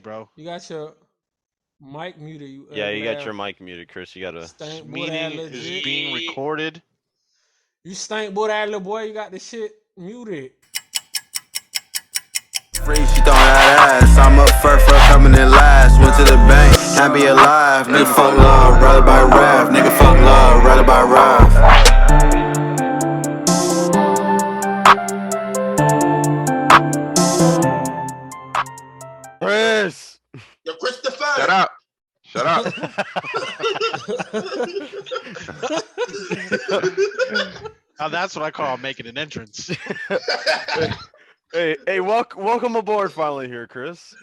bro. You got your mic muted, you Yeah, you ugly got ass your mic muted, Chris. You gotta. This stink boy ass meeting is legit. being recorded. You stink boy that little boy, you got the shit muted. Free, she throwing that ass. I'm up first for coming in last. Went to the bank, happy alive. Nigga fuck love, rather by rap. Nigga fuck love, rather by rap. Chris. Yo, Christopher. Shut up. Shut up. Now that's what I call making an entrance. hey, welcome aboard finally here, Chris.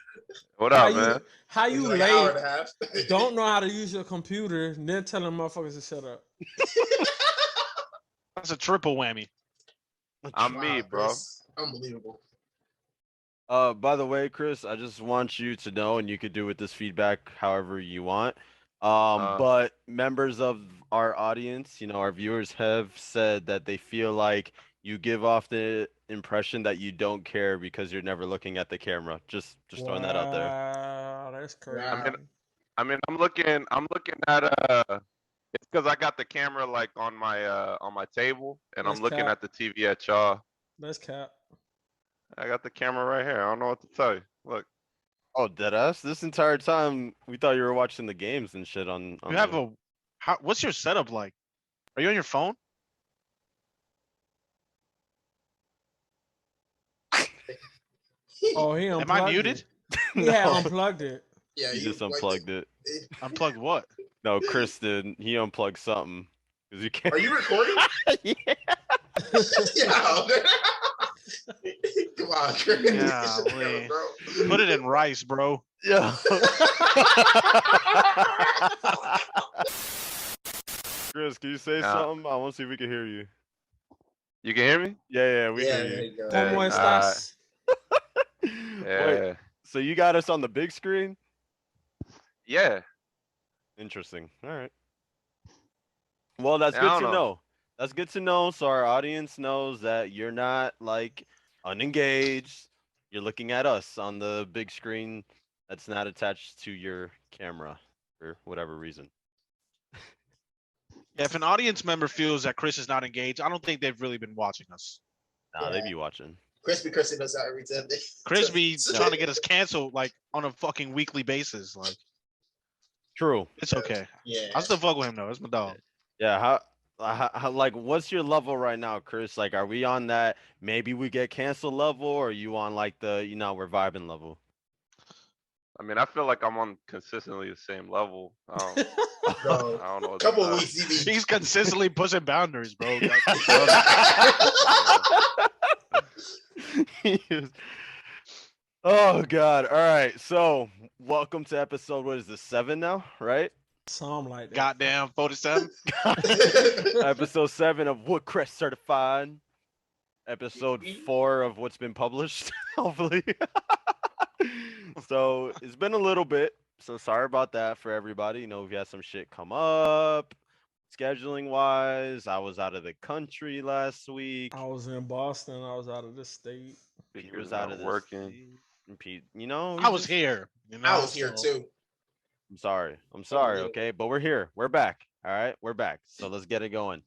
What how up, you man? how It's you like an hour and late? a half. Don't know how to use your computer, then telling motherfuckers to shut up. That's a triple whammy. I'm me, Wow, bro. Chris. Unbelievable. By the way, Chris, I just want you to know, and you could do with this feedback however you want. But members of our audience, our viewers have said that they feel like you give off the impression that you don't care because you're never looking at the camera. Just throwing that out there. Wow, that's crazy. Wow. I mean, I'm looking at it's because I got the camera like on my table, and Let's I'm looking cap. at the TV at y'all. Let's cap. I got the camera right here. I don't know what to tell you. Look, Oh, deadass! This entire time we thought you were watching the games and shit on. You have what's your setup like? Are you on your phone? Oh, he Am unplugged I muted? it. He had unplugged it. Yeah, He you just unplugged it. Unplugged what? No, Chris did. He unplugged something because you can't. Are you recording? Yeah. Yeah. Come on, Chris. Get your shit Golly. together, bro. Put it in rice, bro. Yeah. Chris, can you say Yeah. something? I want to see if we can hear you. you can hear me? Yeah, we Yeah, hear there you. you go. ¿Cómo Yeah, estás? Yeah. Wait, so you got us on the big screen? Yeah. Interesting. All right. Well, that's Yeah, I good don't to know. know. That's good to know. So our audience knows that you're not like unengaged. You're looking at us on the big screen that's not attached to your camera for whatever reason. Yeah, if an audience member feels that Chris is not engaged, I don't think they've really been watching us. Nah, they Yeah. be watching. Crispy knows how every time. Chris be trying to get us canceled like on a fucking weekly basis. Like, True. it's okay. Yeah. I still fuck with him though. It's my dog. Yeah. How like what's your level right now, Chris? Like, are we on that maybe we get canceled level, or are you on like the we're vibing level? I mean, I feel like I'm on consistently the same level. Bro, I don't know. What couple to of say. weeks, he be. He's consistently pushing boundaries, bro. Oh God! All right, so welcome to episode. What is this, 7 now? Right? Something like that. Goddamn 47. Episode 7 of Woodcrest Certified. Episode 4 of what's been published. Hopefully. So it's been a little bit. So sorry about that for everybody. We've had some shit come up, scheduling wise. I was out of the country last week. I was in Boston. I was out of the state. Pete was was out not of this working. state. And Pete, I was here. I was here too. I'm sorry. Okay, Unbelievable. but we're here. We're back. All right, we're back. So let's get it going.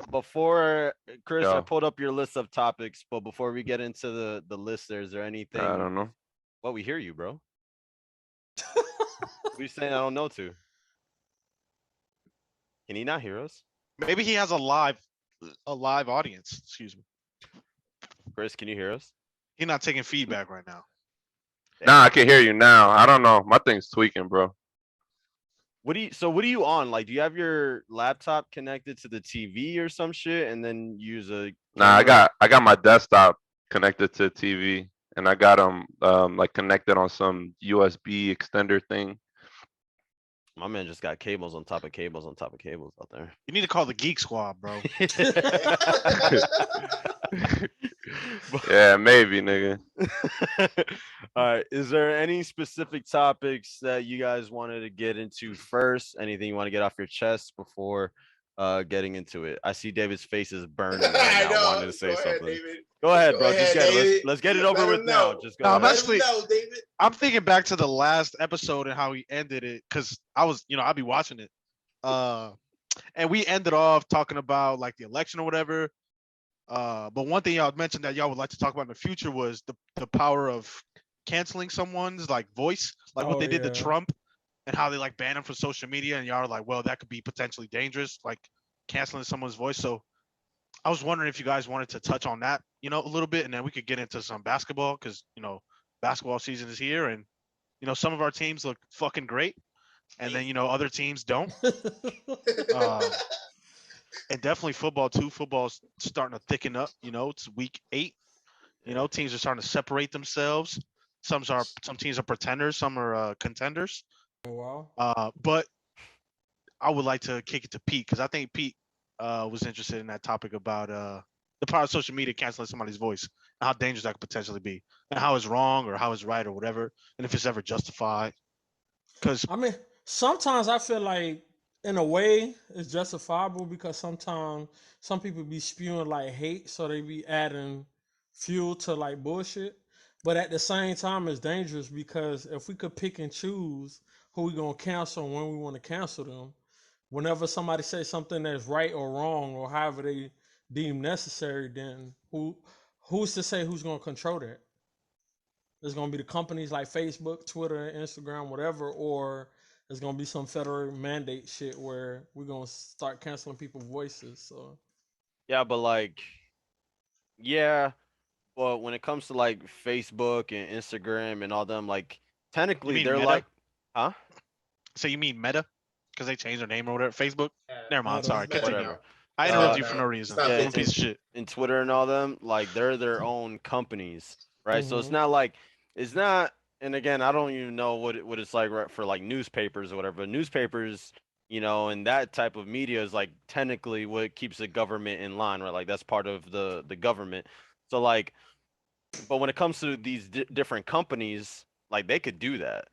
Before Chris, I Yeah. pulled up your list of topics, but before we get into the list, is there anything? I don't know. Well, we hear you, bro. What are you saying? I don't know to. Can he not hear us? Maybe he has a live audience. Excuse me. Chris, can you hear us? He's not taking feedback right now. Nah, I can hear you now. I don't know. My thing's tweaking, bro. What are you on? Like, do you have your laptop connected to the TV or some shit, and then use a? Nah, camera? I got my desktop connected to TV, and I got them like connected on some USB extender thing. My man just got cables on top of cables on top of cables out there. You need to call the Geek Squad, bro. Yeah, maybe, nigga. All right. Is there any specific topics that you guys wanted to get into first? Anything you want to get off your chest before getting into it? I see David's face is burning right I now. know. Wanted to say Go ahead, something. David. Go ahead, Go bro. ahead, Just get it. David. Let's get it over Let with him now. know. Just go No, I'm ahead. actually- Let him know, David. I'm thinking back to the last episode and how we ended it because I was, I'll be watching it. And we ended off talking about like the election or whatever. But one thing y'all mentioned that y'all would like to talk about in the future was the power of canceling someone's like voice, like what Oh, they did to yeah. Trump and how they like banned him from social media. And y'all are like, well, that could be potentially dangerous, like canceling someone's voice. So I was wondering if you guys wanted to touch on that, a little bit, and then we could get into some basketball because basketball season is here, and some of our teams look fucking great, and then other teams don't. And definitely football too. Football's starting to thicken up. It's week 8. Teams are starting to separate themselves. Some teams are pretenders, some are contenders. Wow. But I would like to kick it to Pete because I think Pete was interested in that topic about the power of social media canceling somebody's voice and how dangerous that could potentially be, and how it's wrong or how it's right or whatever, and if it's ever justified. Because I mean, sometimes I feel like, in a way, it's justifiable because sometimes some people be spewing like hate, so they be adding fuel to like bullshit. But at the same time, it's dangerous because if we could pick and choose who we gonna cancel and when we want to cancel them, whenever somebody says something that's right or wrong or however they deem necessary, then who's to say who's gonna control that? It's gonna be the companies like Facebook, Twitter, Instagram, whatever, or it's gonna be some federal mandate shit where we're gonna start canceling people's voices. So Yeah, but like, yeah, but when it comes to like Facebook and Instagram and all them, like technically mean they're Meta? like, huh? so you mean Meta because they changed their name or whatever? Facebook? Never mind. Meta. Sorry. Meta Continue. Whatever. I interrupted you no, for no it's reason. not Yeah, I'm a piece of shit. And Twitter and all them, like they're their own companies, right? So it's Mhm. not like it's not. And again, I don't even know what it's like right, for like newspapers or whatever. But newspapers, and that type of media is like technically what keeps the government in line, right? Like that's part of the government. So like, but when it comes to these different companies, like they could do that,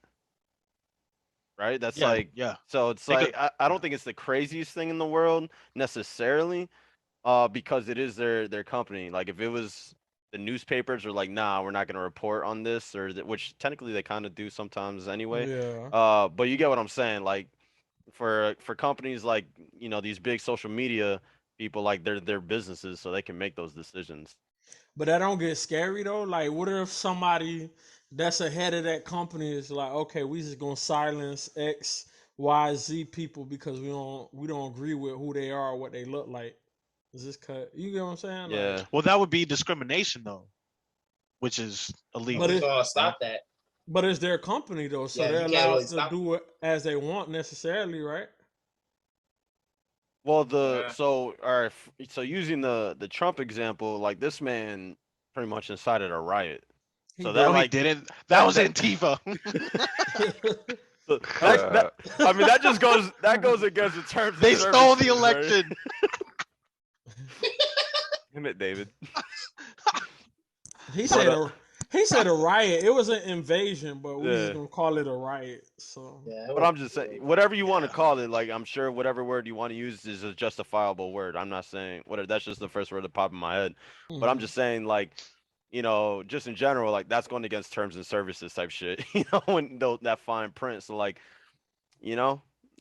right? That's Yeah, like, yeah. so it's They like could- I don't think it's the craziest thing in the world necessarily, because it is their company. Like if it was the newspapers are like, nah, we're not gonna report on this, or which technically they kind of do sometimes anyway. yeah. But you get what I'm saying. Like for companies like these big social media people, like they're businesses, so they can make those decisions. But that don't get scary though. Like, what if somebody that's ahead of that company is like, okay, we just gonna silence X, Y, Z people because we don't agree with who they are or what they look like. Is this cut? You get what I'm saying? Yeah. Like, Well, that would be discrimination though, which is illegal. But We it- gonna stop that. but it's their company though, so Yeah, they're you can't allowed really to stop do it as they want necessarily, right? Well, Yeah. so all right, so using the Trump example, like this man pretty much incited a riot. So that No, like he didn't. That was Antifa. so I mean that goes against the terms. of They stole the services, right? election. Damn it, David. He said a riot. It was an invasion, but we Yeah. just gonna call it a riot. So Yeah, But I'm just saying, whatever you want to Yeah. call it, like I'm sure whatever word you want to use is a justifiable word. I'm not saying whatever. That's just the first word that popped in my head. But I'm just saying, like, just in general, like that's going against terms and services type shit. When that fine print. So like,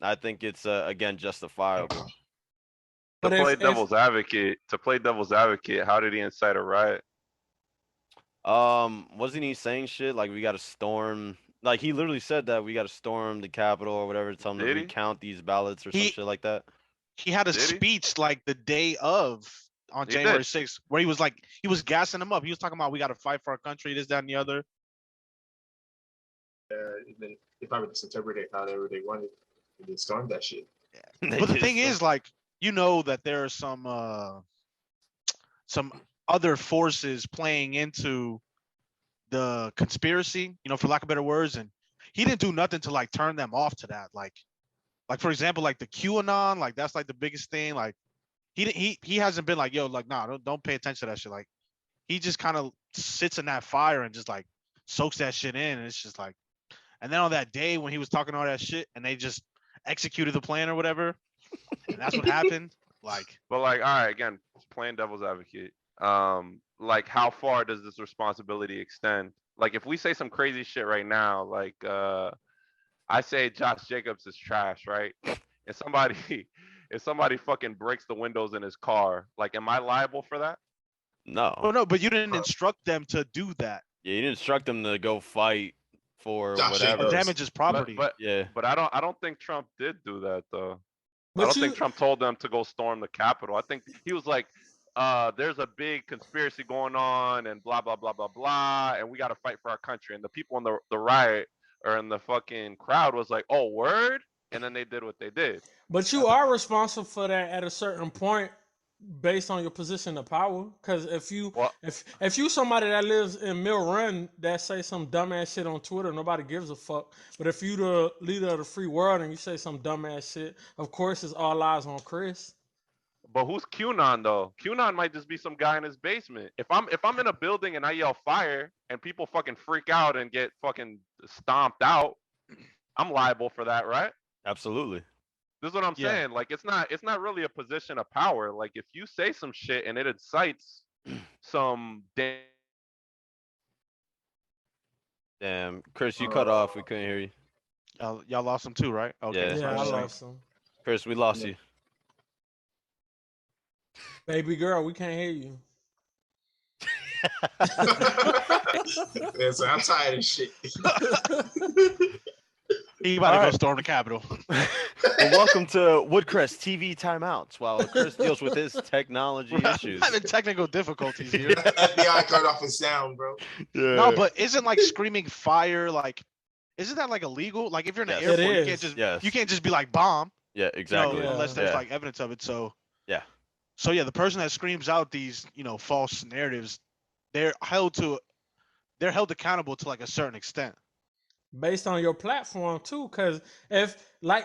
I think it's again justifiable. But To if- play if- devil's advocate, how did he incite a riot? Wasn't he saying shit like we got to storm? Like he literally said that we got to storm the Capitol or whatever, tell them to Did he? recount these ballots or some He- shit like that. He had a Did he? speech like the day of on He January did. 6th where he was like, he was gassing them up. He was talking about we got to fight for our country, this, that, and the other. They probably just interpreted it however they wanted. And they stormed that shit. They But the did thing so- is, like, that there are some other forces playing into the conspiracy, for lack of better words, and he didn't do nothing to like turn them off to that. Like for example, like the QAnon, like that's like the biggest thing. Like he hasn't been like, yo, like, nah, don't pay attention to that shit. Like he just kind of sits in that fire and just like soaks that shit in, and it's just like, and then on that day when he was talking all that shit and they just executed the plan or whatever, and that's what happened. Like, But like, all right, again, playing devil's advocate. like how far does this responsibility extend? Like if we say some crazy shit right now, like I say Josh Jacobs is trash, right? And somebody if somebody fucking breaks the windows in his car, like am I liable for that? No. Oh no, but you didn't instruct them to do that. Yeah, you didn't instruct them to go fight for Josh whatever. Or Jacobs. damage his property. Yeah. But I don't think Trump did do that though. I But don't you, think Trump told them to go storm the Capitol. I think he was like, there's a big conspiracy going on and blah blah blah blah blah, and we got to fight for our country. And the people in the riot or in the fucking crowd was like, oh word, and then they did what they did. but you are responsible for that at a certain point, based on your position of power. Because if you Well, if you somebody that lives in Mill Run that say some dumbass shit on Twitter, nobody gives a fuck. But if you the leader of the free world and you say some dumbass shit, of course it's all eyes on Chris. but who's QAnon though? QAnon might just be some guy in his basement. If I'm in a building and I yell fire and people fucking freak out and get fucking stomped out, I'm liable for that, right? Absolutely. This is what I'm Yeah. saying. Like it's not really a position of power. Like if you say some shit and it incites some Damn, Chris, you cut off. We couldn't hear you. Y'all lost him too, right? Okay. Yeah. that's Yeah, what I I'm saying. lost him. Chris, we lost you. Baby girl, we can't hear you. Yeah, so I'm tired of shit. He about to go Alright. storm the Capitol. Well, welcome to Woodcrest TV timeouts while Chris deals with his technology issues. Having technical difficulties here. FBI cut off his sound, bro. Yeah. No, but isn't like screaming fire like? Isn't that like illegal? Like if you're in the Yes. airport, It you can't is. just Yes. you can't just be like bomb. Yeah, You know, exactly. Yeah. unless there's Yeah. like evidence of it. So Yeah. So yeah, the person that screams out these false narratives, they're held accountable to like a certain extent. Based on your platform too, because if like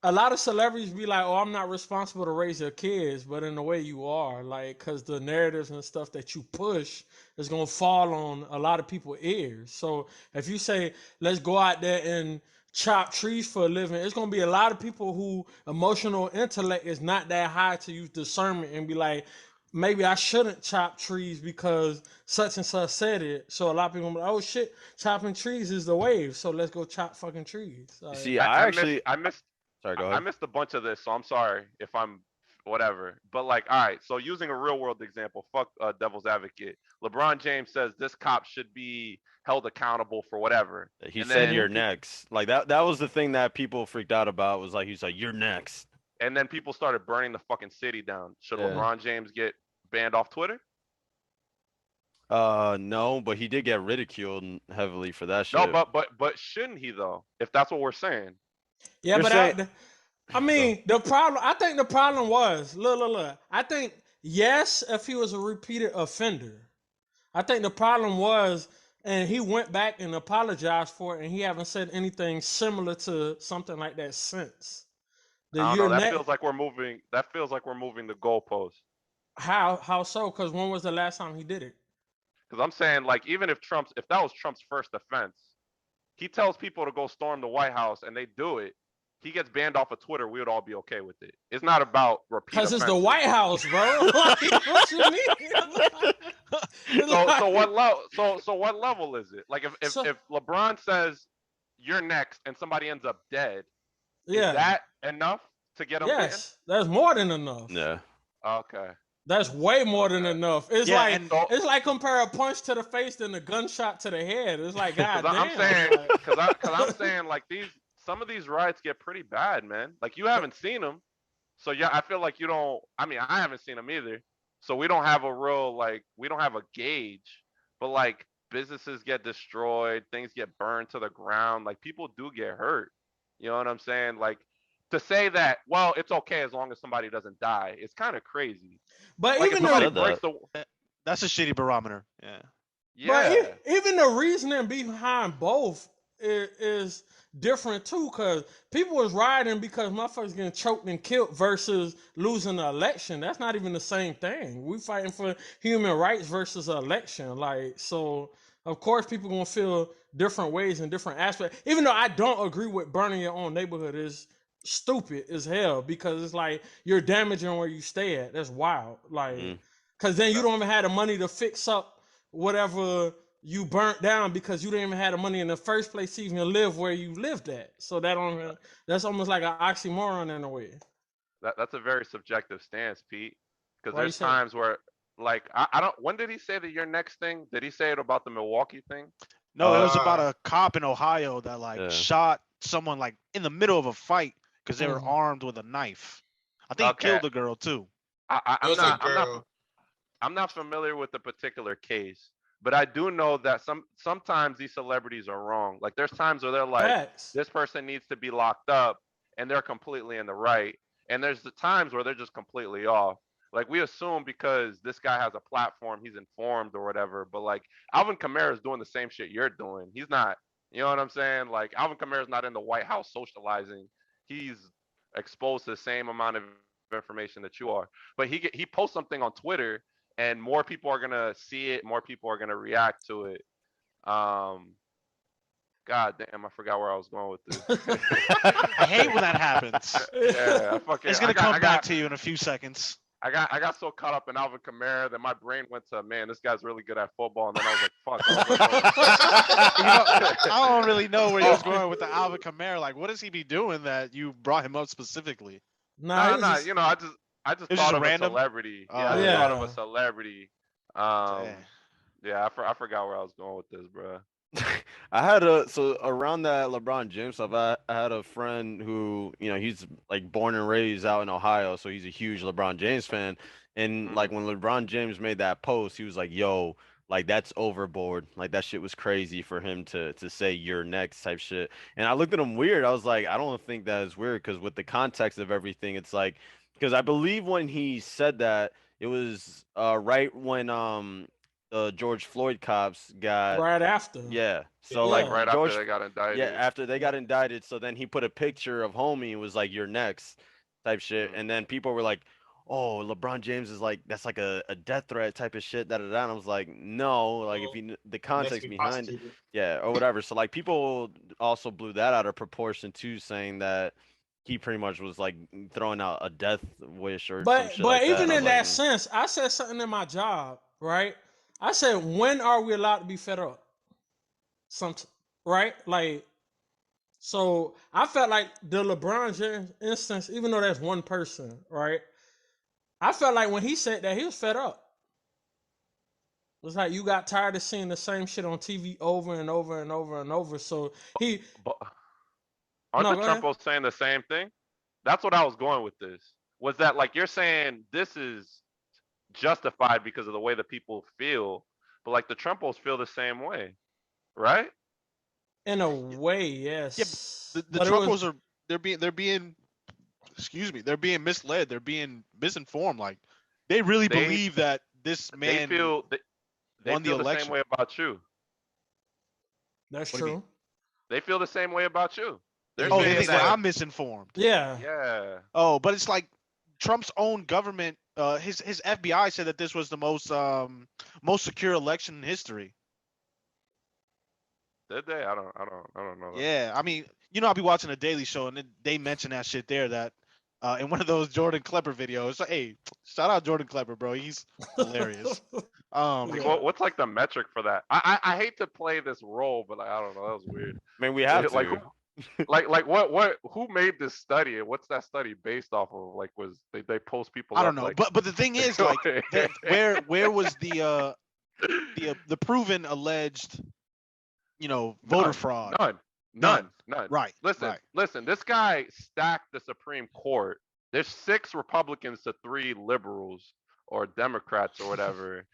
a lot of celebrities be like, "Oh, I'm not responsible to raise your kids," but in a way you are, like, because the narratives and stuff that you push is gonna fall on a lot of people's ears. So if you say, "Let's go out there and chop trees for a living," it's gonna be a lot of people who emotional intellect is not that high to use discernment and be like, maybe I shouldn't chop trees because such and such said it. So a lot of people be like, oh shit, chopping trees is the wave. So let's go chop fucking trees. Like, See, I missed. Sorry, go I ahead. missed a bunch of this, so I'm sorry if I'm whatever. But like, all right, so using a real world example, fuck devil's advocate. LeBron James says this cop should be held accountable for whatever. He And said then you're peop- next. Like that was the thing that people freaked out about, was like, he's like, you're next. And then people started burning the fucking city down. Should Yeah. LeBron James get banned off Twitter? No, but he did get ridiculed heavily for that shit. No, but shouldn't he though? If that's what we're saying. yeah, You're but saying- I mean, the problem, I think the problem was, look. I think, yes, if he was a repeated offender, I think the problem was, and he went back and apologized for it, and he haven't said anything similar to something like that since. The I don't year know. That ne- feels like we're moving. That feels like we're moving the goalpost. How so? Because when was the last time he did it? Because I'm saying, like, even if that was Trump's first offense, he tells people to go storm the White House and they do it. He gets banned off of Twitter. We would all be okay with it. It's not about repeat. Because it's the offenses. White House, bro. Like, what you mean? So what level? So what level is it? Like if So- LeBron says you're next and somebody ends up dead, Yeah. is that enough to get him Yes, that's more than enough. Yeah. banned? Okay. That's way more than Okay. enough. It's Yeah, like and- it's like compare a punch to the face than a gunshot to the head. It's like, God Because I'm damn. saying, like- because I'm saying, like some of these riots get pretty bad, man. Like you haven't seen them, so yeah, I feel like you don't. I mean, I haven't seen them either, so we don't have a real we don't have a gauge. But like businesses get destroyed, things get burned to the ground, like people do get hurt. You know what I'm saying? Like to say that, well, it's okay as long as somebody doesn't die, it's kind of crazy. but Like if even somebody said the that. breaks the, That's a shitty barometer. Yeah. but yeah. even the reasoning behind both is different too. Because people was rioting because motherfuckers getting choked and killed versus losing the election. That's not even the same thing. We fighting for human rights versus an election. Like, so of course people gonna feel different ways in different aspects. Even though I don't agree with burning your own neighborhood is stupid as hell, because it's like you're damaging where you stay at. That's wild. Like, Mhm. Cause then you don't even have the money to fix up whatever you burnt down because you didn't even have the money in the first place to even live where you lived at. So that's almost like an oxymoron in a way. That's a very subjective stance, Pete. Because Why you there's say? times where, like, I don't. When did he say that your next thing? Did he say it about the Milwaukee thing? No, it was Uh, about a cop in Ohio that like Yeah. shot someone like in the middle of a fight because they were Mhm. armed with a knife. I think he Okay. killed the girl too. it I'm was a not. girl. I'm not familiar with the particular case, but I do know that sometimes these celebrities are wrong. Like there's times where they're like, Facts. this person needs to be locked up, and they're completely in the right. And there's the times where they're just completely off. Like we assume because this guy has a platform, he's informed or whatever. But like Alvin Kamara is doing the same shit you're doing. He's not. You know what I'm saying? Like Alvin Kamara's not in the White House socializing. He's exposed to the same amount of information that you are. But he posts something on Twitter and more people are gonna see it, more people are gonna react to it. God damn, I forgot where I was going with this. I hate when that happens. Yeah, I fucking. It's gonna I got, come I back got, to you in a few seconds. I got so caught up in Alvin Kamara that my brain went to, man, this guy's really good at football, and then I was like, fuck. I was like, You know, I don't really know where he was Oh. going with the Alvin Kamara. Like, what does he be doing that you brought him up specifically? Nah, nah, it's you know, I just It was thought just of random? a celebrity. Oh, Yeah, I just thought of Yeah. a celebrity. Dang. Yeah, I forgot where I was going with this, bro. I had so around that LeBron James stuff, I had a friend who, he's like born and raised out in Ohio, so he's a huge LeBron James fan. And like when LeBron James made that post, he was like, "Yo, like that's overboard. Like that shit was crazy for him to say you're next type shit." And I looked at him weird. I was like, I don't think that is weird because with the context of everything, it's like because I believe when he said that, it was right when the George Floyd cops got. right after. Yeah. So Yeah. like Like right George, after they got indicted. yeah, after they got indicted, so then he put a picture of homie and was like, "You're next," type shit, Mhm. and then people were like, "Oh, LeBron James is like that's like a death threat type of shit." Da da da. And I was like, "No, like if Well, the Next context be behind it, prosecuted. yeah, or whatever." So like people also blew that out of proportion too, saying that he pretty much was like throwing out a death wish or some But shit like that. even And I was in like, that sense, I said something in my job, right? I said, when are we allowed to be fed up? Right? Like, so I felt like the LeBron James instance, even though that's one person, right? I felt like when he said that, he was fed up. It was like you got tired of seeing the same shit on TV over and over and over and over. So he, But aren't no, the go ahead. Trumpos saying the same thing? That's what I was going with this. Was that like you're saying this is justified because of the way the people feel, but like the Trumpos feel the same way, right? In a way, yes. Yeah, the But it was, Trumpos are they're being excuse me, they're being misled, they're being misinformed. Like they really They believe that this they man feel they won the feel the same election. way about you. that's What do you true. They feel the same way about you. They're Oh, they saying think that that I'm misinformed. Yeah. yeah. Oh, but it's like Trump's own government, his FBI said that this was the most secure election in history. Did they? I don't know. That. Yeah, I mean, I'll be watching a Daily Show and they mention that shit there that in one of those Jordan Klepper videos. Like, hey, shout out Jordan Klepper, bro. He's hilarious. Like, Yeah. what's like the metric for that? I hate to play this role, but like, I don't know. That was weird. "I mean, we have Like, to." like what who made this study and what's that study based off of? Like was they post people I don't up, know, like, but the thing is, like, where was the proven alleged, voter fraud? None. Right. Listen, right. listen, this guy stacked the Supreme Court. There's 6 Republicans to 3 liberals or Democrats or whatever.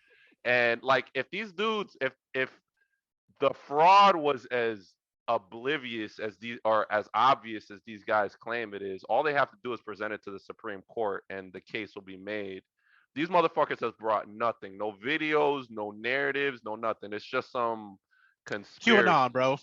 And like if these dudes, if the fraud was as oblivious as these or as obvious as these guys claim it is, all they have to do is present it to the Supreme Court and the case will be made. These motherfuckers has brought nothing, no videos, no narratives, no nothing. It's just some conspiracy. QAnon, bro.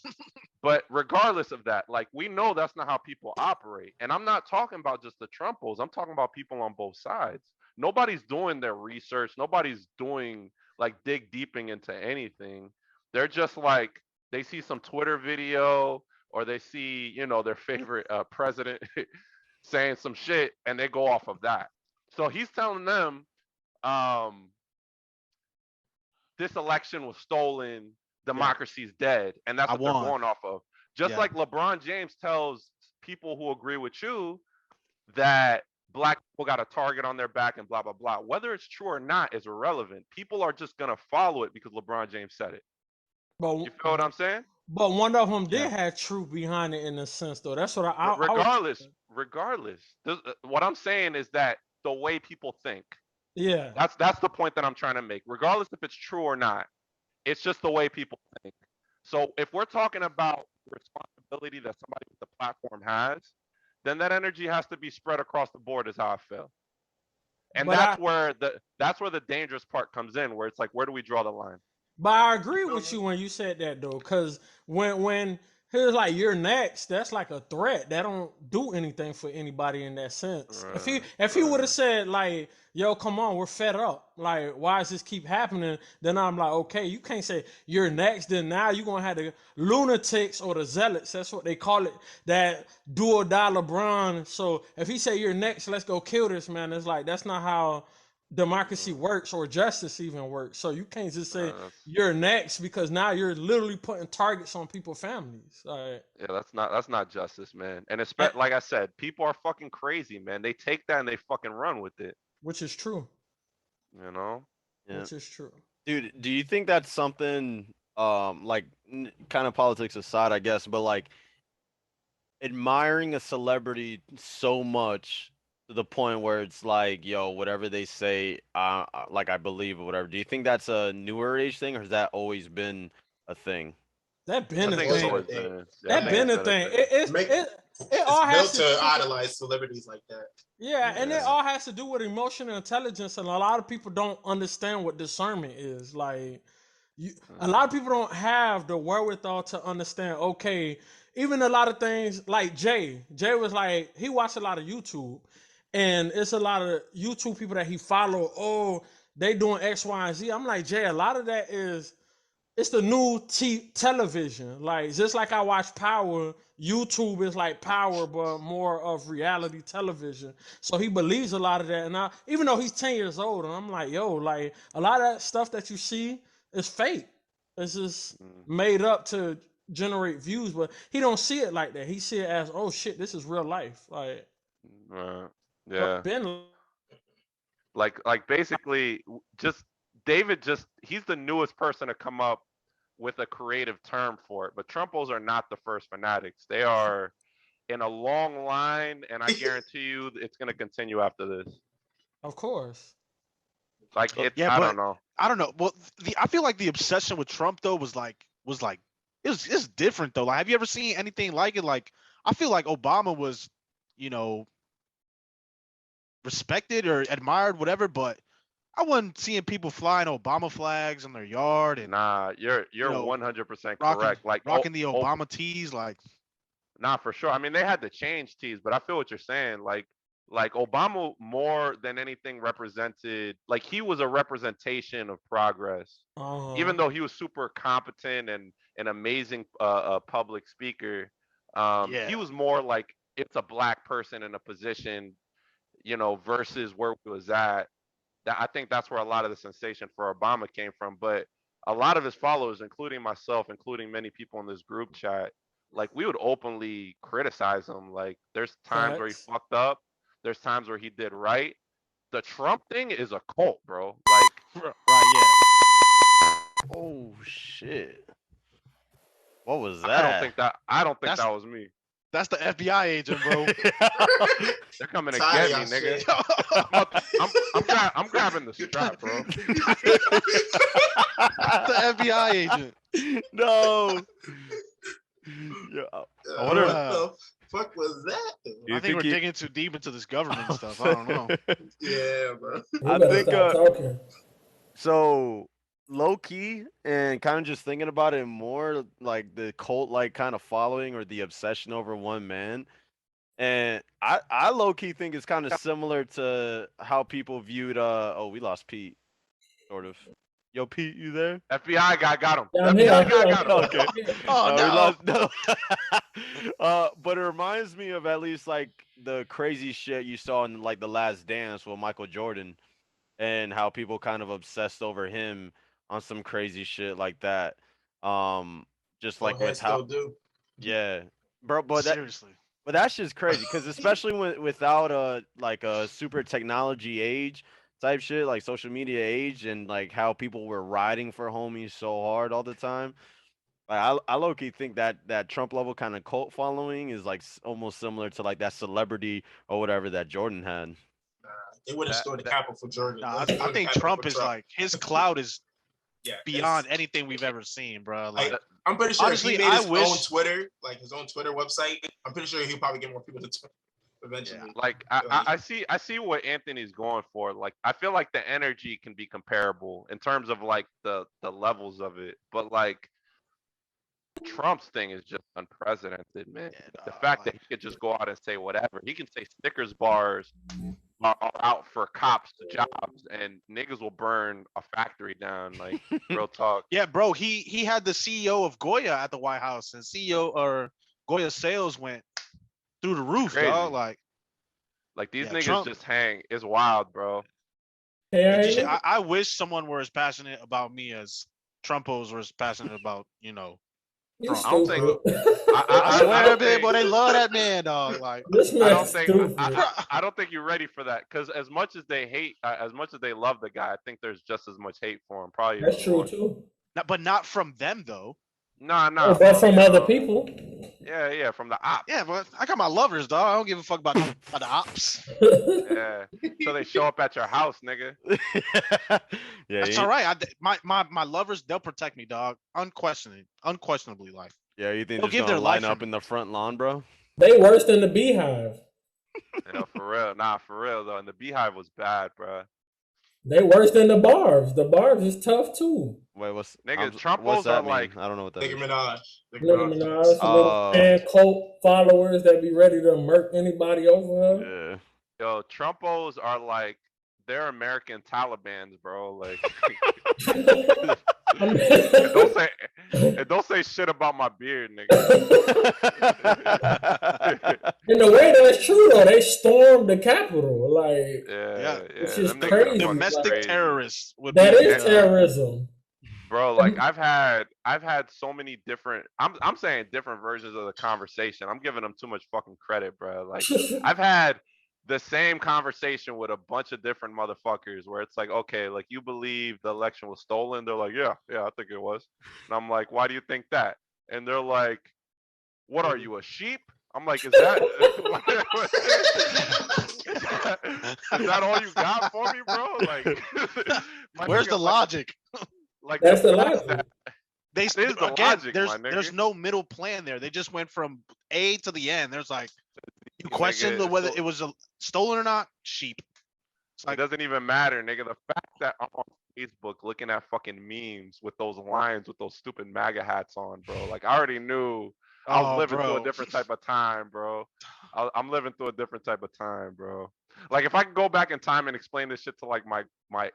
But regardless of that, like we know that's not how people operate. And I'm not talking about just the Trumpos. I'm talking about people on both sides. Nobody's doing their research. Nobody's doing like dig deeping into anything. They're just like they see some Twitter video or they see, their favorite president saying some shit and they go off of that. So he's telling them, this election was stolen, democracy's dead, and that's I what they're won. going off of. Just Yeah. like LeBron James tells people who agree with you that black people got a target on their back and blah blah blah. Whether it's true or not is irrelevant. People are just gonna follow it because LeBron James said it. But You feel what I'm saying? but one of them Yeah. did have truth behind it in a sense, though. That's what I was. Regardless, what I'm saying is that the way people think. Yeah. That's the point that I'm trying to make. Regardless if it's true or not, it's just the way people think. So if we're talking about responsibility that somebody with the platform has, then that energy has to be spread across the board, is how I feel. And But that's where the dangerous part comes in, where it's like, where do we draw the line? But I agree with you when you said that though, because when he's like you're next, that's like a threat. That don't do anything for anybody in that sense. If he would have said like, "Yo, come on, we're fed up. Like, why does this keep happening?" Then I'm like, okay, you can't say you're next. Then now you're gonna have the lunatics or the zealots. That's what they call it. That do or die LeBron. So if he say you're next, let's go kill this man. It's like that's not how democracy works or justice even works. So you can't just say you're next because now you're literally putting targets on people's families. Yeah, that's not justice, man. And it's like I said, people are fucking crazy, man. They take that and they fucking run with it. Which is true. You know? Yeah. Which is true. Dude, do you think that's something like kind of politics aside, I guess, but like admiring a celebrity so much to the point where it's like, yo, whatever they say, like I believe or whatever. Do you think that's a newer age thing, or has that always been a thing? That been I a think it's thing. always been. That been a thing. It all It's has built to idolize celebrities like that. Yeah, and it all has to do with emotional intelligence, and a lot of people don't understand what discernment is. Like, a lot of people don't have the wherewithal to understand. Okay, even a lot of things like Jay. Jay was like he watched a lot of YouTube, and it's a lot of YouTube people that he follow. Oh, they doing X, Y, and Z. I'm like Jay. A lot of that is it's the new television. Like just like I watch Power, YouTube is like Power, but more of reality television. So he believes a lot of that. And even though he's 10 years old, and I'm like, yo, like a lot of that stuff that you see is fake. It's just made up to generate views, but he don't see it like that. He see it as, oh shit, this is real life. Like, yeah. Ben, Like basically just David he's the newest person to come up with a creative term for it. But Trumpos are not the first fanatics. They are in a long line, and I guarantee you it's gonna continue after this. of course. Like I don't know. Well, I feel like the obsession with Trump though was it's different though. Like, have you ever seen anything like it? Like, I feel like Obama was, respected or admired, whatever, but I wasn't seeing people flying Obama flags in their yard and you're 100% correct. Like rocking the Obama tees, like for sure. I mean, they had to change tees, but I feel what you're saying. Like Obama more than anything represented, like he was a representation of progress. Even though he was super competent and an amazing public speaker, he was more like it's a black person in a position, versus where we was at. I think that's where a lot of the sensation for Obama came from. But a lot of his followers, including myself, including many people in this group chat, like we would openly criticize him. Like there's times where he fucked up. There's times where he did right. The Trump thing is a cult, bro. Like, right, yeah. Oh shit! What was that? I don't think that was me. That's the FBI agent, bro. They're coming to get me, nigga. I'm grabbing the strap, bro. That's the FBI agent. No. Yeah, I wonder what the fuck was that? I think we're digging too deep into this government stuff. I don't know. Yeah, bro. I think so. Low key and kind of just thinking about it more, like the cult like kind of following or the obsession over one man. And I low key think it's kind of similar to how people viewed we lost Pete, sort of. Yo, Pete, you there? FBI guy got him. Yeah, FBI guy got him. Okay. Oh no. But it reminds me of at least like the crazy shit you saw in like The Last Dance with Michael Jordan and how people kind of obsessed over him. on some crazy shit like that. Just Go like ahead, with how, still do. yeah, bro. Seriously. But that's just crazy because especially without a like a super technology age type shit, like social media age, and like how people were riding for homies so hard all the time. Like I low key think that that Trump level kind of cult following is like almost similar to like that celebrity or whatever that Jordan had. Nah, they wouldn't That store the that capital for Jordan. Nah, They I store the think capital Trump for is like his cloud is yeah, beyond anything we've ever seen, bro. Like, that- I'm pretty sure if he honestly, made I his own wish. Twitter, like his own Twitter website, I'm pretty sure he'll probably get more people to Twitter eventually. like I see what Anthony's going for. Like I feel like the energy can be comparable in terms of like the levels of it, but like Trump's thing is just unprecedented, man. Yeah, The dog, fact that like, he could just go out and say whatever. He can say Snickers bars are out for cops jobs and niggas will burn a factory down. Like real talk. yeah, bro. He had the CEO of Goya at the White House, and CEO or Goya sales went through the roof, Crazy. dog. Like these Yeah, niggas Trump. just hang. It's wild, bro. Yeah, Shit, yeah. I wish someone were as passionate about me as Trumpos were as passionate about, You Trump. I don't think- stupid. I I swear, don't man, think- boy, they love that man, dog. Like, This I man's don't think stupid. I don't think you're ready for that because as much as they hate, as much as they love the guy, I think there's just as much hate for him. Probably That's even true more. too. but not from them though. Nah, But from other people. Yeah, from the ops. Yeah, but I got my lovers, dog. I don't give a fuck about the ops. Yeah. So they show up at your house, nigga. Yeah, That's all right. My lovers, they'll protect me, dog. Unquestionably, like. yeah. You think They'll they're give just their gonna life line for up me. in the front lawn, bro? They worse than the Beehive. Yeah, for real. Nah, for real though. And the Beehive was bad, bro. They worse than the Barbs. The Barbs is tough too. Wait, what's Nigga, what's Trumpos that are mean? like- I don't know what that Nicki is. Minaj. Nicki Minaj, little Oh. fan cult followers that be ready to murk anybody over her. Yeah. Yo, Trumpos are like they're American Talibans, bro. Like and don't say shit about my beard, nigga. In a way, that's true though. They stormed the Capitol. Like Yeah. Which is them niggas are crazy. fucking Domestic crazy. terrorists would that be is terrorism. Bro, like I've had so many different I'm saying different versions of the conversation. I'm giving them too much fucking credit, bro. Like I've had the same conversation with a bunch of different motherfuckers where it's like, okay, like you believe the election was stolen? They're like, yeah, I think it was. And I'm like, why do you think that? And they're like, what are you, a sheep? I'm like, is that is that all you got for me, bro? Like my Where's nigga, the logic? like That's the what is logic. that? They It is the again, logic, there's my nigga. there's no middle plan there. They just went from A to the end. There's like you Nigga, question it's whether so- it was stolen or not. Sheep. It's It like doesn't even matter, nigga. The fact that I'm on Facebook looking at fucking memes with those lines with those stupid MAGA hats on, bro. Like I already knew I was oh, living through bro. a different type of time, bro. I'm living through a different type of time, bro. Like if I could go back in time and explain this shit to like my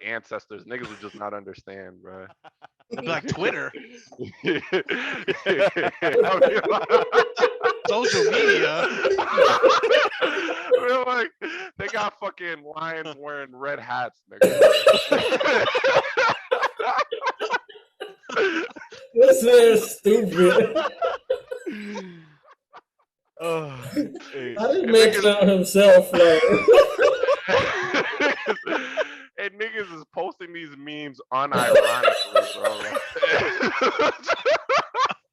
ancestors, niggas would just not understand, bro. I'd be like Twitter, I'd be like- social media. We're like, they got fucking lions wearing red hats, nigga. This is stupid. Oh, hey. How did he make out himself like And niggas is posting these memes unironically,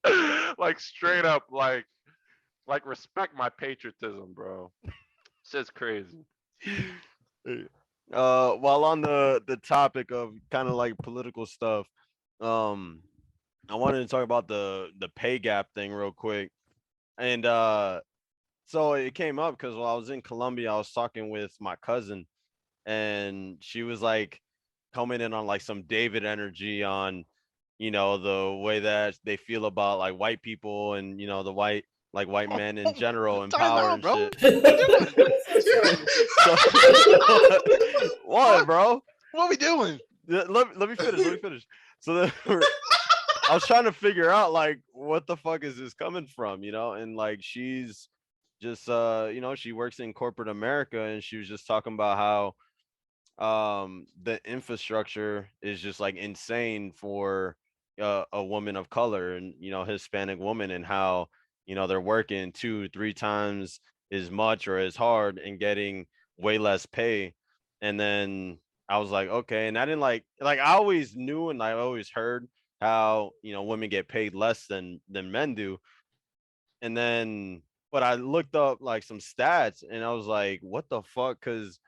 bro. Like straight up, like respect my patriotism, bro. Shit's crazy. While on the topic of kind of like political stuff, I wanted to talk about the pay gap thing real quick. And so it came up because while I was in Colombia, I was talking with my cousin, and she was like commenting on like some David energy on, the way that they feel about like white people and the white men in general and Time power out, and bro. shit. What, bro? What we doing? Let me finish. So then I was trying to figure out like what the fuck is this coming from, and like she's just she works in corporate America, and she was just talking about how the infrastructure is just like insane for a woman of color and Hispanic woman, and how they're working 2-3 times as much or as hard and getting way less pay. And then I was like, okay, and I didn't like I always knew and I always heard how women get paid less than men do. And then but I looked up like some stats and I was like, what the fuck? Because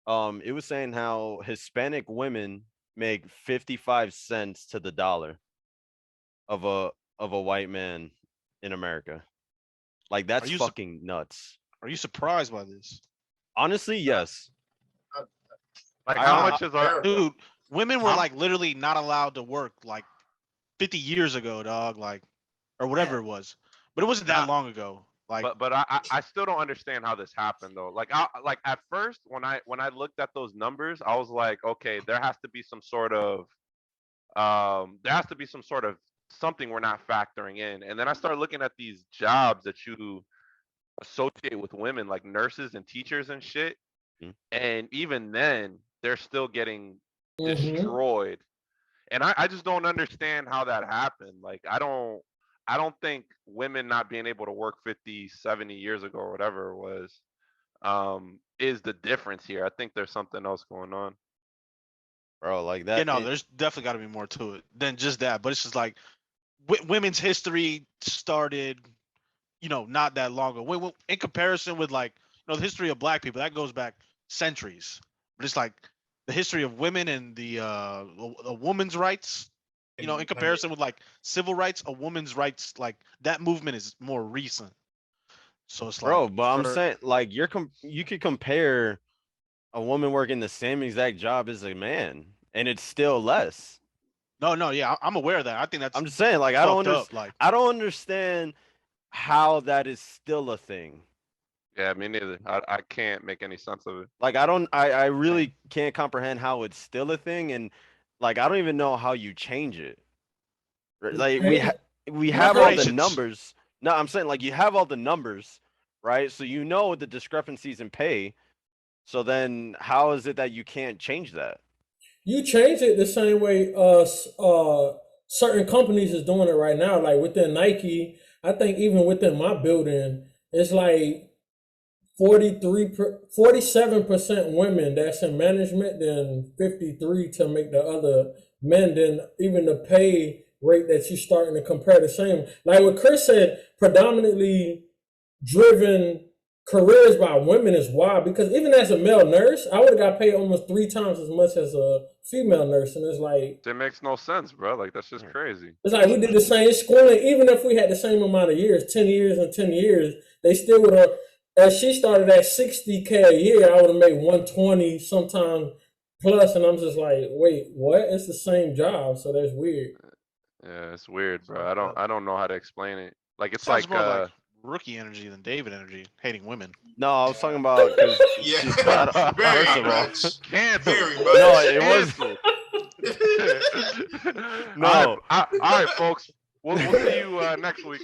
it was saying how Hispanic women make 55 cents to the dollar of a white man in America. Like that's you fucking nuts. Are you surprised by this? Honestly, yes. Like I- how I- much is our Dude, women were Huh? like literally not allowed to work like 50 years ago, dog, like or whatever it was. But it wasn't that Nah. long ago. Like but I still don't understand how this happened though. Like like at first when I looked at those numbers, I was like, okay, there has to be some sort of something we're not factoring in. And then I started looking at these jobs that you associate with women, like nurses and teachers and shit. Mhm. And even then, they're still getting Mhm. destroyed. And I just don't understand how that happened. Like I don't think women not being able to work 50, 70 years ago or whatever it was, is the difference here. I think there's something else going on. Bro, like that. yeah, no, and- there's definitely got to be more to it than just that. But it's just like women's history started, not that long ago. In comparison with like, the history of black people, that goes back centuries. But it's like the history of women and the woman's rights, in comparison with like civil rights, a woman's rights, like that movement is more recent. So it's like, Bro, but I'm for- saying like you could compare a woman working the same exact job as a man and it's still less. no, yeah, I'm aware of that. I think that's I'm just saying, like, I don't fucked up. understand. Like, I don't understand how that is still a thing. Yeah, me neither. I can't make any sense of it. Like, I really can't comprehend how it's still a thing, and like, I don't even know how you change it. Like, we have all the Reparations. numbers. No, I'm saying like you have all the numbers, right? So you know the discrepancies in pay. So then, how is it that you can't change that? You change it the same way certain companies is doing it right now. Like within Nike, I think even within my building, it's like 47% women that's in management, then 53 to make the other men. Then even the pay rate that you're starting to compare the same. Like what Chris said, predominantly driven careers by women is wild, because even as a male nurse, I would have got paid almost 3 times as much as a female nurse. And it's like It makes no sense, bro. Like that's just crazy. we did the same schooling. Even if we had the same amount of years, 10 years and 10 years, they still would have, as she started at $60K a year, I would have made 120 sometime plus. And I'm just like, wait, what? It's the same job. So that's weird. Yeah, it's weird, bro. I don't know how to explain it. Like it's sounds like more like rookie energy than David energy, hating women. No, I was talking about because Yeah, first of all, much. cancel. Very much. no, it was No. All right, folks. We'll see you next week.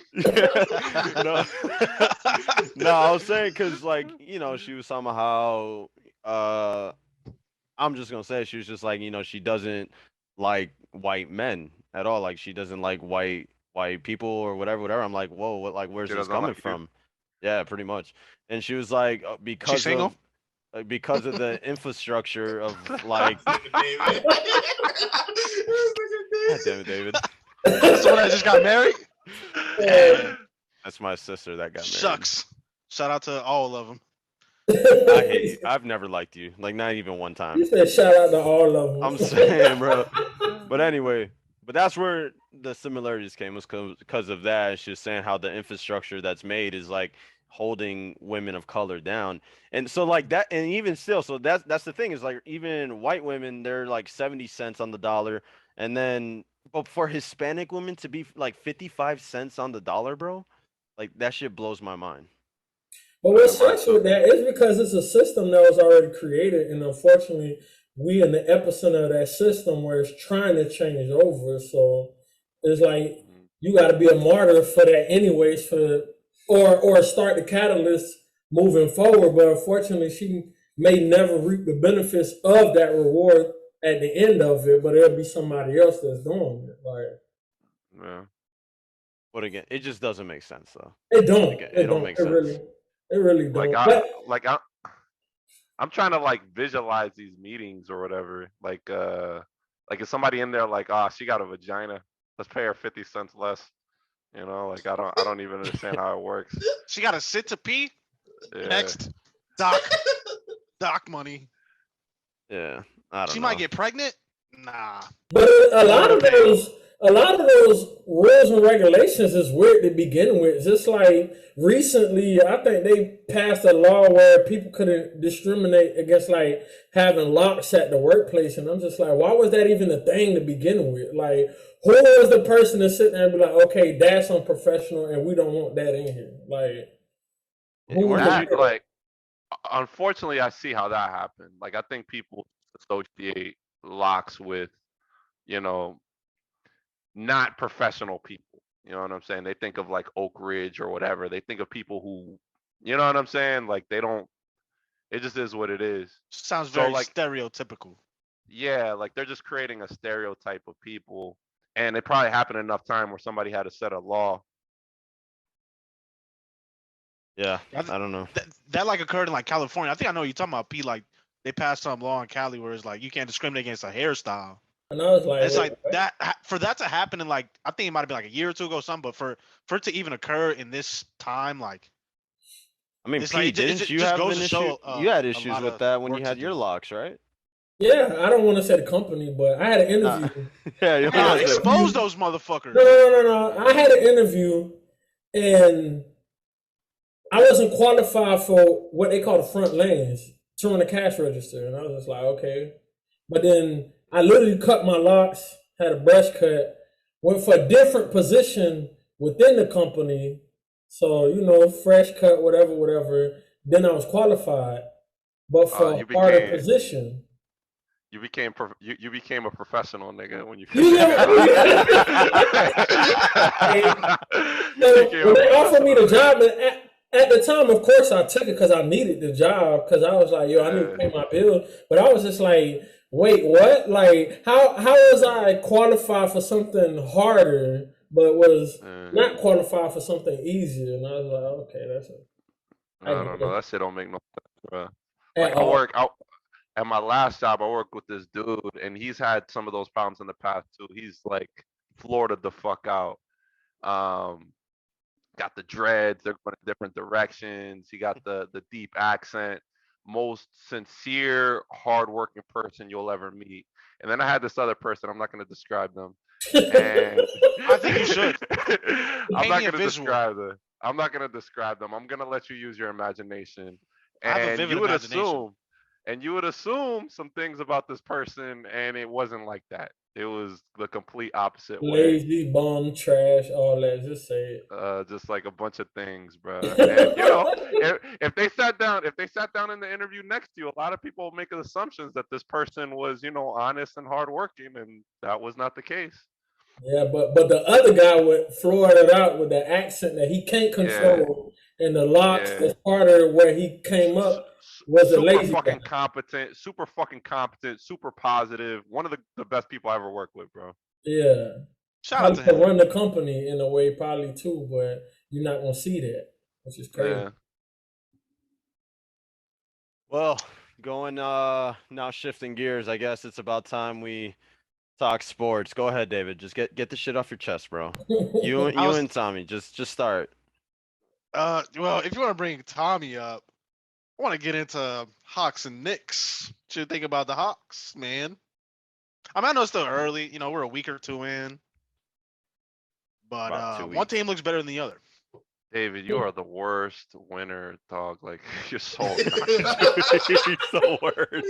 no, no, I was saying because like she was somehow I'm just gonna say she was just like she doesn't like white men at all, like she doesn't like white people or whatever. I'm like, whoa, what, like where's She this doesn't coming like you. from? Yeah, pretty much. And she was like because single? of because of the infrastructure of like God damn it, David. That's the one that just got married. That's my sister that got married. Shucks. Shout out to all of them. I hate you. I've never liked you. Like not even one time. You said shout out to all of them. I'm saying, bro. But anyway, but that's where the similarities came, was because of that. She's saying how the infrastructure that's made is like holding women of color down. And so like that, and even still, so that's the thing, is like even white women, they're like 70 cents on the dollar. And then but for Hispanic women to be like 55 cents on the dollar, bro, like that shit blows my mind. But what sucks with that is because it's a system that was already created, and unfortunately, we in the epicenter of that system where it's trying to change over. So it's like you got to be a martyr for that, anyways, or start the catalyst moving forward. But unfortunately, may never reap the benefits of that reward at the end of it, but it'll be somebody else that's doing it. Like, Yeah. But again, it just doesn't make sense though. it don't. Again, It it don't don't. make It sense. really Like don't. But I'm trying to like visualize these meetings or whatever. Like if somebody in there like, ah, she got a vagina. Let's pay her 50 cents less. You know, like I don't even understand how it works. She got to sit to pee. Yeah. Next, doc money. Yeah, I don't She know. might get pregnant. Nah. But a lot of those rules and regulations is weird to begin with. Just like recently, I think they passed a law where people couldn't discriminate against like having locks at the workplace, and I'm just like, why was that even a thing to begin with? Like, who was the person to sit there and be like, okay, that's unprofessional, and we don't want that in here? Like, who was That, that? like, unfortunately, I see how that happened. Like, I think people associate locks with, you know, not professional people. You know what I'm saying? They think of like Oak Ridge or whatever. They think of people who, you know what I'm saying? Like, they don't. It just is what it is. Sounds So, very like- stereotypical. Yeah, like they're just creating a stereotype of people, and it probably happened enough time where somebody had to set a law. Yeah, I th- I don't know. That like occurred in like California. I think I know what you're talking about, P. Like they passed some law in Cali where it's like you can't discriminate against a hairstyle. And I was like, It's like that for that to happen in like I think it might have been like a year or two ago, or something. But for it to even occur in this time, like I mean, it's Pete, like, it didn't just you have goes an to issue? show, You had a issues lot with of that when you work had to your do. locks, right? yeah, I don't want to say the company, but I had an interview. Yeah, you Yeah, had to- expose those motherfuckers. No. I had an interview, and I wasn't qualified for what they call the front lanes to run the cash register, and I was just like, okay. But then I literally cut my locks, had a brush cut, went for a different position within the company. So fresh cut, whatever. Then I was qualified, but for You a harder became- position. You became you became a professional nigga when you. You know- So became when a they offered me the professional. job, and at the time, of course, I took it because I needed the job. Because I was like, yo, I need to pay my bills. But I was just like, wait, what? Like, how was I qualified for something harder, but was not qualified for something easier? And I was like, okay, that's it. I don't know. That shit don't make no sense, bro. At Like I all. work out at my last job. I worked with this dude, and he's had some of those problems in the past too. He's like Florida the fuck out. Got the dreads. They're going in different directions. He got the deep accent. Most sincere, hardworking person you'll ever meet. And then I had this other person. I'm not going to describe them. And I think you should. I'm Paint not me a going to visual. describe them. I'm not going to describe them. I'm going to let you use your imagination. I have a And vivid you would imagination. assume some things about this person, and it wasn't like that. It was the complete opposite way. Lazy, bum, trash, all that. Just say it. Just like a bunch of things, bro. And if they sat down in the interview next to you, a lot of people make assumptions that this person was, honest and hardworking, and that was not the case. Yeah, but the other guy would Florida it out with the accent that he can't control, and the locks. Yeah. That's part of where he came up. Was a Super lazy fucking guy. competent, super positive. One of the best people I ever worked with, bro. Yeah. Shout out Probably to to him. run the company in a way, probably too, but you're not gonna see that, which is crazy. Yeah. Well, going now shifting gears, I guess it's about time we talk sports. Go ahead, David. Just get the shit off your chest, bro. You and Tommy, just start. Well, if you want to bring Tommy up, I want to get into Hawks and Knicks. What you think about the Hawks, man? I mean, I know it's still early. We're a week or two in. But About 2 one weeks. team looks better than the other. David, you are the worst winner, dog. Like you're so He's the worst.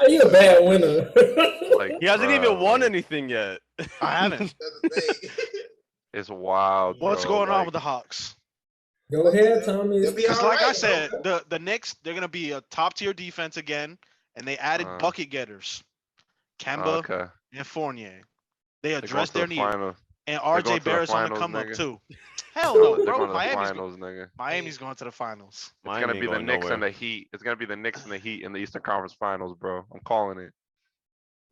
Are you a bad winner? like He hasn't even bro, won like, anything yet. I haven't. It's wild. What's bro, going on like, with the Hawks? Go ahead, Tommy. It'll be Because like I alright, said, bro. the Knicks, they're going to be a top-tier defense again, and they added Uh. bucket getters, Kemba Okay. and Fournier. They They're going addressed to their the need. finals. And They're going RJ to the Barrett's on the finals, come up nigga. too. Hell No, no, they're bro. going to the finals, nigga. Miami's going to the finals. It's gonna Miami be the going Knicks nowhere. and the Heat. It's gonna be the Knicks and the Heat in the Eastern Conference Finals, bro. I'm calling it.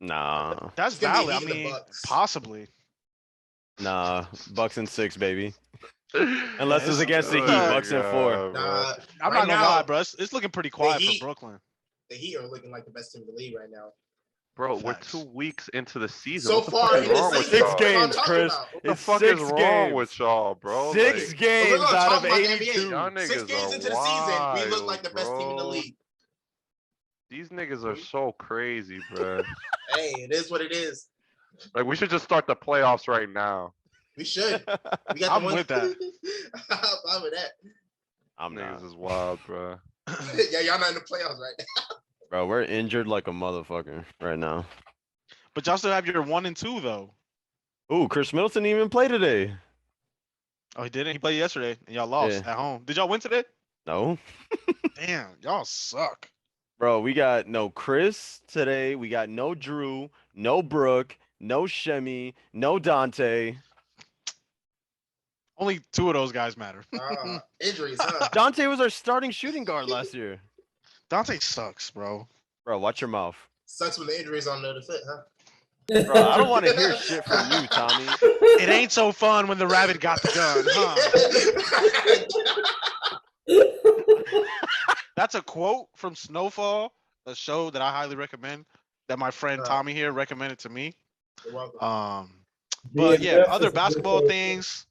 Nah, That's It's gonna be valid. I Heat and the mean, Bucks. possibly. nah. Bucks and 6, baby. Yeah, Unless it's against the Heat, Oh, Bucks and 4. God, bro. Nah, I'm right not gonna lie, now, bro. It's looking pretty quiet for Heat- Brooklyn. the Heat are looking like the best team in the league right now. Bro, we're Facts. 2 weeks into the season. So What the far fuck is in the wrong with season, Six y'all? that's what I'm games, talking Chris. about. What the It's fuck is 6 wrong games. with y'all, bro? 6 Like, games We're gonna out talk of about the 82. NBA. Y'all 6 niggas games are into the season, we look like the best team in the wild, league. these niggas are so crazy, bro. Hey, it is what it is. Like, we should just start the playoffs right now. We should. We got I'm the one. with that. I'm with that. I'm not. Niggas is wild, bro. Yeah, y'all not in the playoffs right now. Bro, we're injured like a motherfucker right now. But y'all still have your 1 and 2 though. Ooh, Chris Middleton didn't even play today. Oh, he didn't. He played yesterday, and y'all lost Yeah. at home. Did y'all win today? No. Damn, y'all suck. Bro, we got no Chris today. We got no Drew, no Brooke, no Shemi, no Dante. Only 2 of those guys matter. Injuries, huh? Dante was our starting shooting guard last year. Dante sucks, bro. Bro, watch your mouth. Sucks when the injuries on the foot, huh? Bro, I don't want to hear shit from you, Tommy. It ain't so fun when the rabbit got the gun, huh? That's a quote from Snowfall, a show that I highly recommend. That my friend Tommy here recommended to me. You're welcome. But yeah, other basketball things.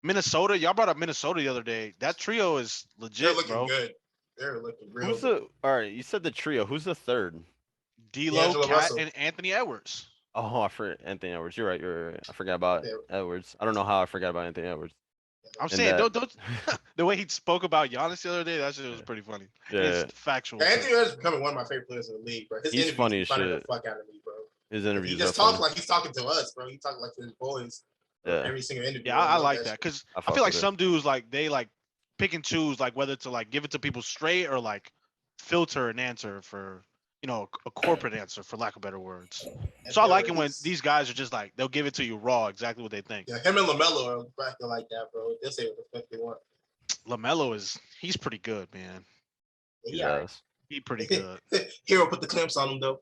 Minnesota, y'all brought up Minnesota the other day. That trio is They're legit, looking bro. good. They're looking real Who's good. the all right? You said the trio. Who's the third? D'Lo, D'Angelo Cat, Russell. and Anthony Edwards. Oh, I forgot Anthony Edwards. You're right. You're right. I forgot about Yeah. Edwards. I don't know how I forgot about Anthony Edwards. I'm And saying, that- don't the way he spoke about Giannis the other day, that shit was pretty funny. Yeah, It's factual. Anthony Edwards is becoming one of my favorite players in the league, bro. His He's interviews funny be as funny the shit. fuck out of me, bro. his He interviews just are talks funny. like he's talking to us, bro. He talking like to his boys. Yeah, Every single interview. Yeah, I love like that shit. because I I fuck feel like with it. some dudes like they like pick and choose like whether to like give it to people straight or like filter an answer for a corporate answer for lack of better words. And So I like it when he's- these guys are just like they'll give it to you raw, exactly what they think. Yeah, him and LaMelo are back there like that, bro. They'll say what the fuck they want. LaMelo he's pretty good, man. he Yeah, does. He pretty good. Hero put the clamps on him though.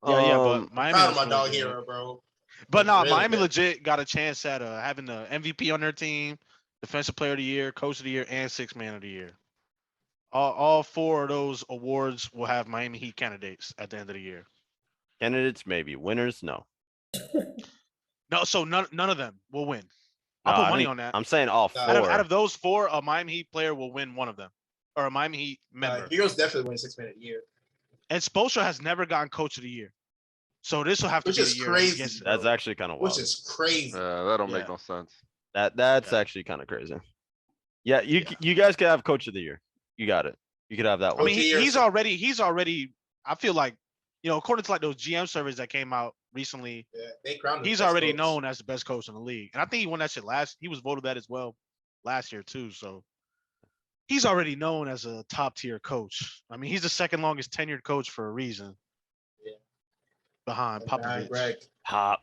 Yeah, Um, but Miami Proud of was my really dog good. Hero, bro. But nah, Really Miami good. legit got a chance at having the MVP on their team, Defensive Player of the Year, Coach of the Year, and Sixth Man of the Year. All 4 of those awards will have Miami Heat candidates at the end of the year. Candidates maybe. Winners no. No, so none of them will win. No, I'll put I money didn't- on that. I'm saying all Nah, four. Out of those 4, a Miami Heat player will win one of them, or a Miami Heat member. Heroes definitely win 6 man a year. And Spoelstra has never gotten Coach of the Year, so this will have to Which be is the year. he crazy. gets it. That's actually kind of wild. Which is crazy. That don't make Yeah. no sense. That's Yeah. actually kind of crazy. Yeah, Yeah. you guys could have Coach of the Year. You got it. You could have that I one. mean, Coach of the Year he's is- already. I feel like, according to like those GM surveys that came out recently, Yeah, they crowned him he's best already coach. known as the best coach in the league, and I think he won that shit last. He was voted that as well last year too. So he's already known as a top tier coach. I mean, he's the second longest tenured coach for a reason. Yeah. Behind And behind Popovich. Greg. Pop.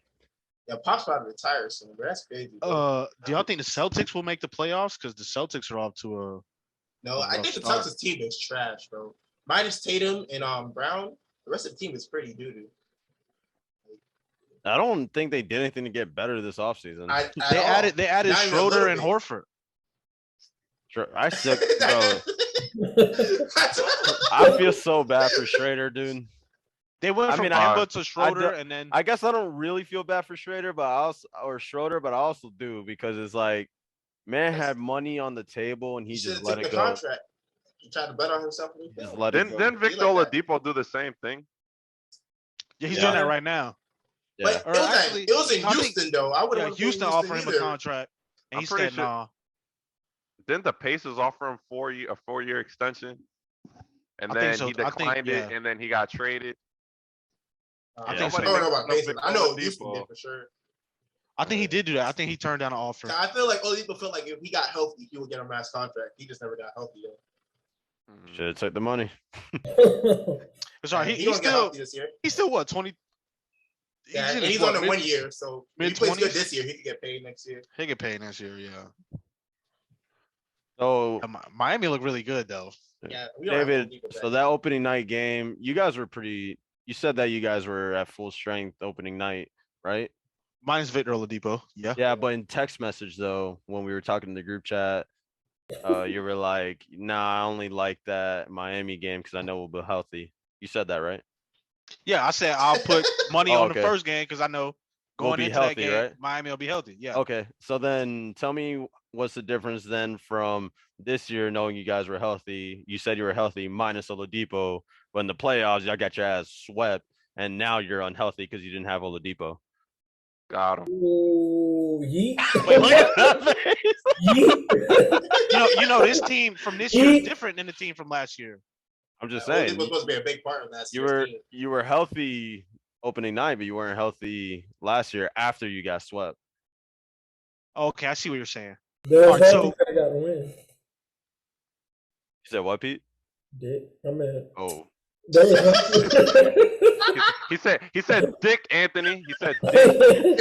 Yeah, Pop's about to retire soon, but that's crazy. bro. Do y'all think the Celtics will make the playoffs? Because the Celtics are off to a No, I rough think the start. Celtics team is trash, bro. Minus Tatum and Brown, the rest of the team is pretty doo-doo. I don't think they did anything to get better this offseason. They added Not even a Schroeder little and bit. Horford. I suck, bro. I feel so bad for Schrader, dude. They went I from mean, Kemba to Schroeder, do- and then I guess I don't really feel bad for Schrader, but Schroeder, but I also do because it's like, man had money on the table and he should just have let taken it the go. contract. He tried to bet on himself and he Just failed. let it Didn't go. didn't Be Victor like that. Oladipo do the same thing? yeah, he's Yeah. doing that right now. Yeah. But Or it was, actually- it was in no, I think- Houston, though. I wouldn't Yeah, Houston offered him a contract, and I'm he pretty said sure- nah. Didn't the Pacers offer him a 4-year extension? And I think then so. he I think, declined it, yeah. and then he got traded. I I think so. don't know about Nobody Mason. makes I no know Oladipo. Houston did for sure. I think he did do that. I think he turned down an offer. I feel like Oladipo felt like if he got healthy, he would get a max contract. He just never got healthy, though. Mm. Should have took the money. Sorry, He he's gonna get still healthy this year. he's still what 20. Yeah, in and his, he's what, on the 1 mid- year, so if he plays good mid-twenties? this year, he could get paid next year. He get paid next year. Yeah. So Miami look really good though. Yeah, we don't have David, Oladipo so back. that opening night game, you guys were pretty. You said that you guys were at full strength opening night, right? Minus Victor Oladipo. Yeah. Yeah, but in text message though, when we were talking in the group chat, you were like, "Nah, I only like that Miami game because I know we'll be healthy." You said that, right? Yeah, I said I'll put money Oh, on okay. the first game because I know We'll going be into that healthy, game, right? Miami will be healthy. Yeah. Okay, so then tell me what's the difference then from this year knowing you guys were healthy? You said you were healthy minus Oladipo, but in the playoffs, y'all got your ass swept, and now you're unhealthy because you didn't have Oladipo. Got him. Ooh, yeet. Wait, look at that face. Yeet. You know, this team from this year is different than the team from last year. I'm just Oladipo's saying, supposed to be a big part of that. you were healthy opening night, but you weren't healthy last year after you got swept. Okay, I see what you're saying. There's Alright, that so- I got to win. You said what, Pete? Dick. I mean, Oh, there was He said Dick Anthony. He said Dick.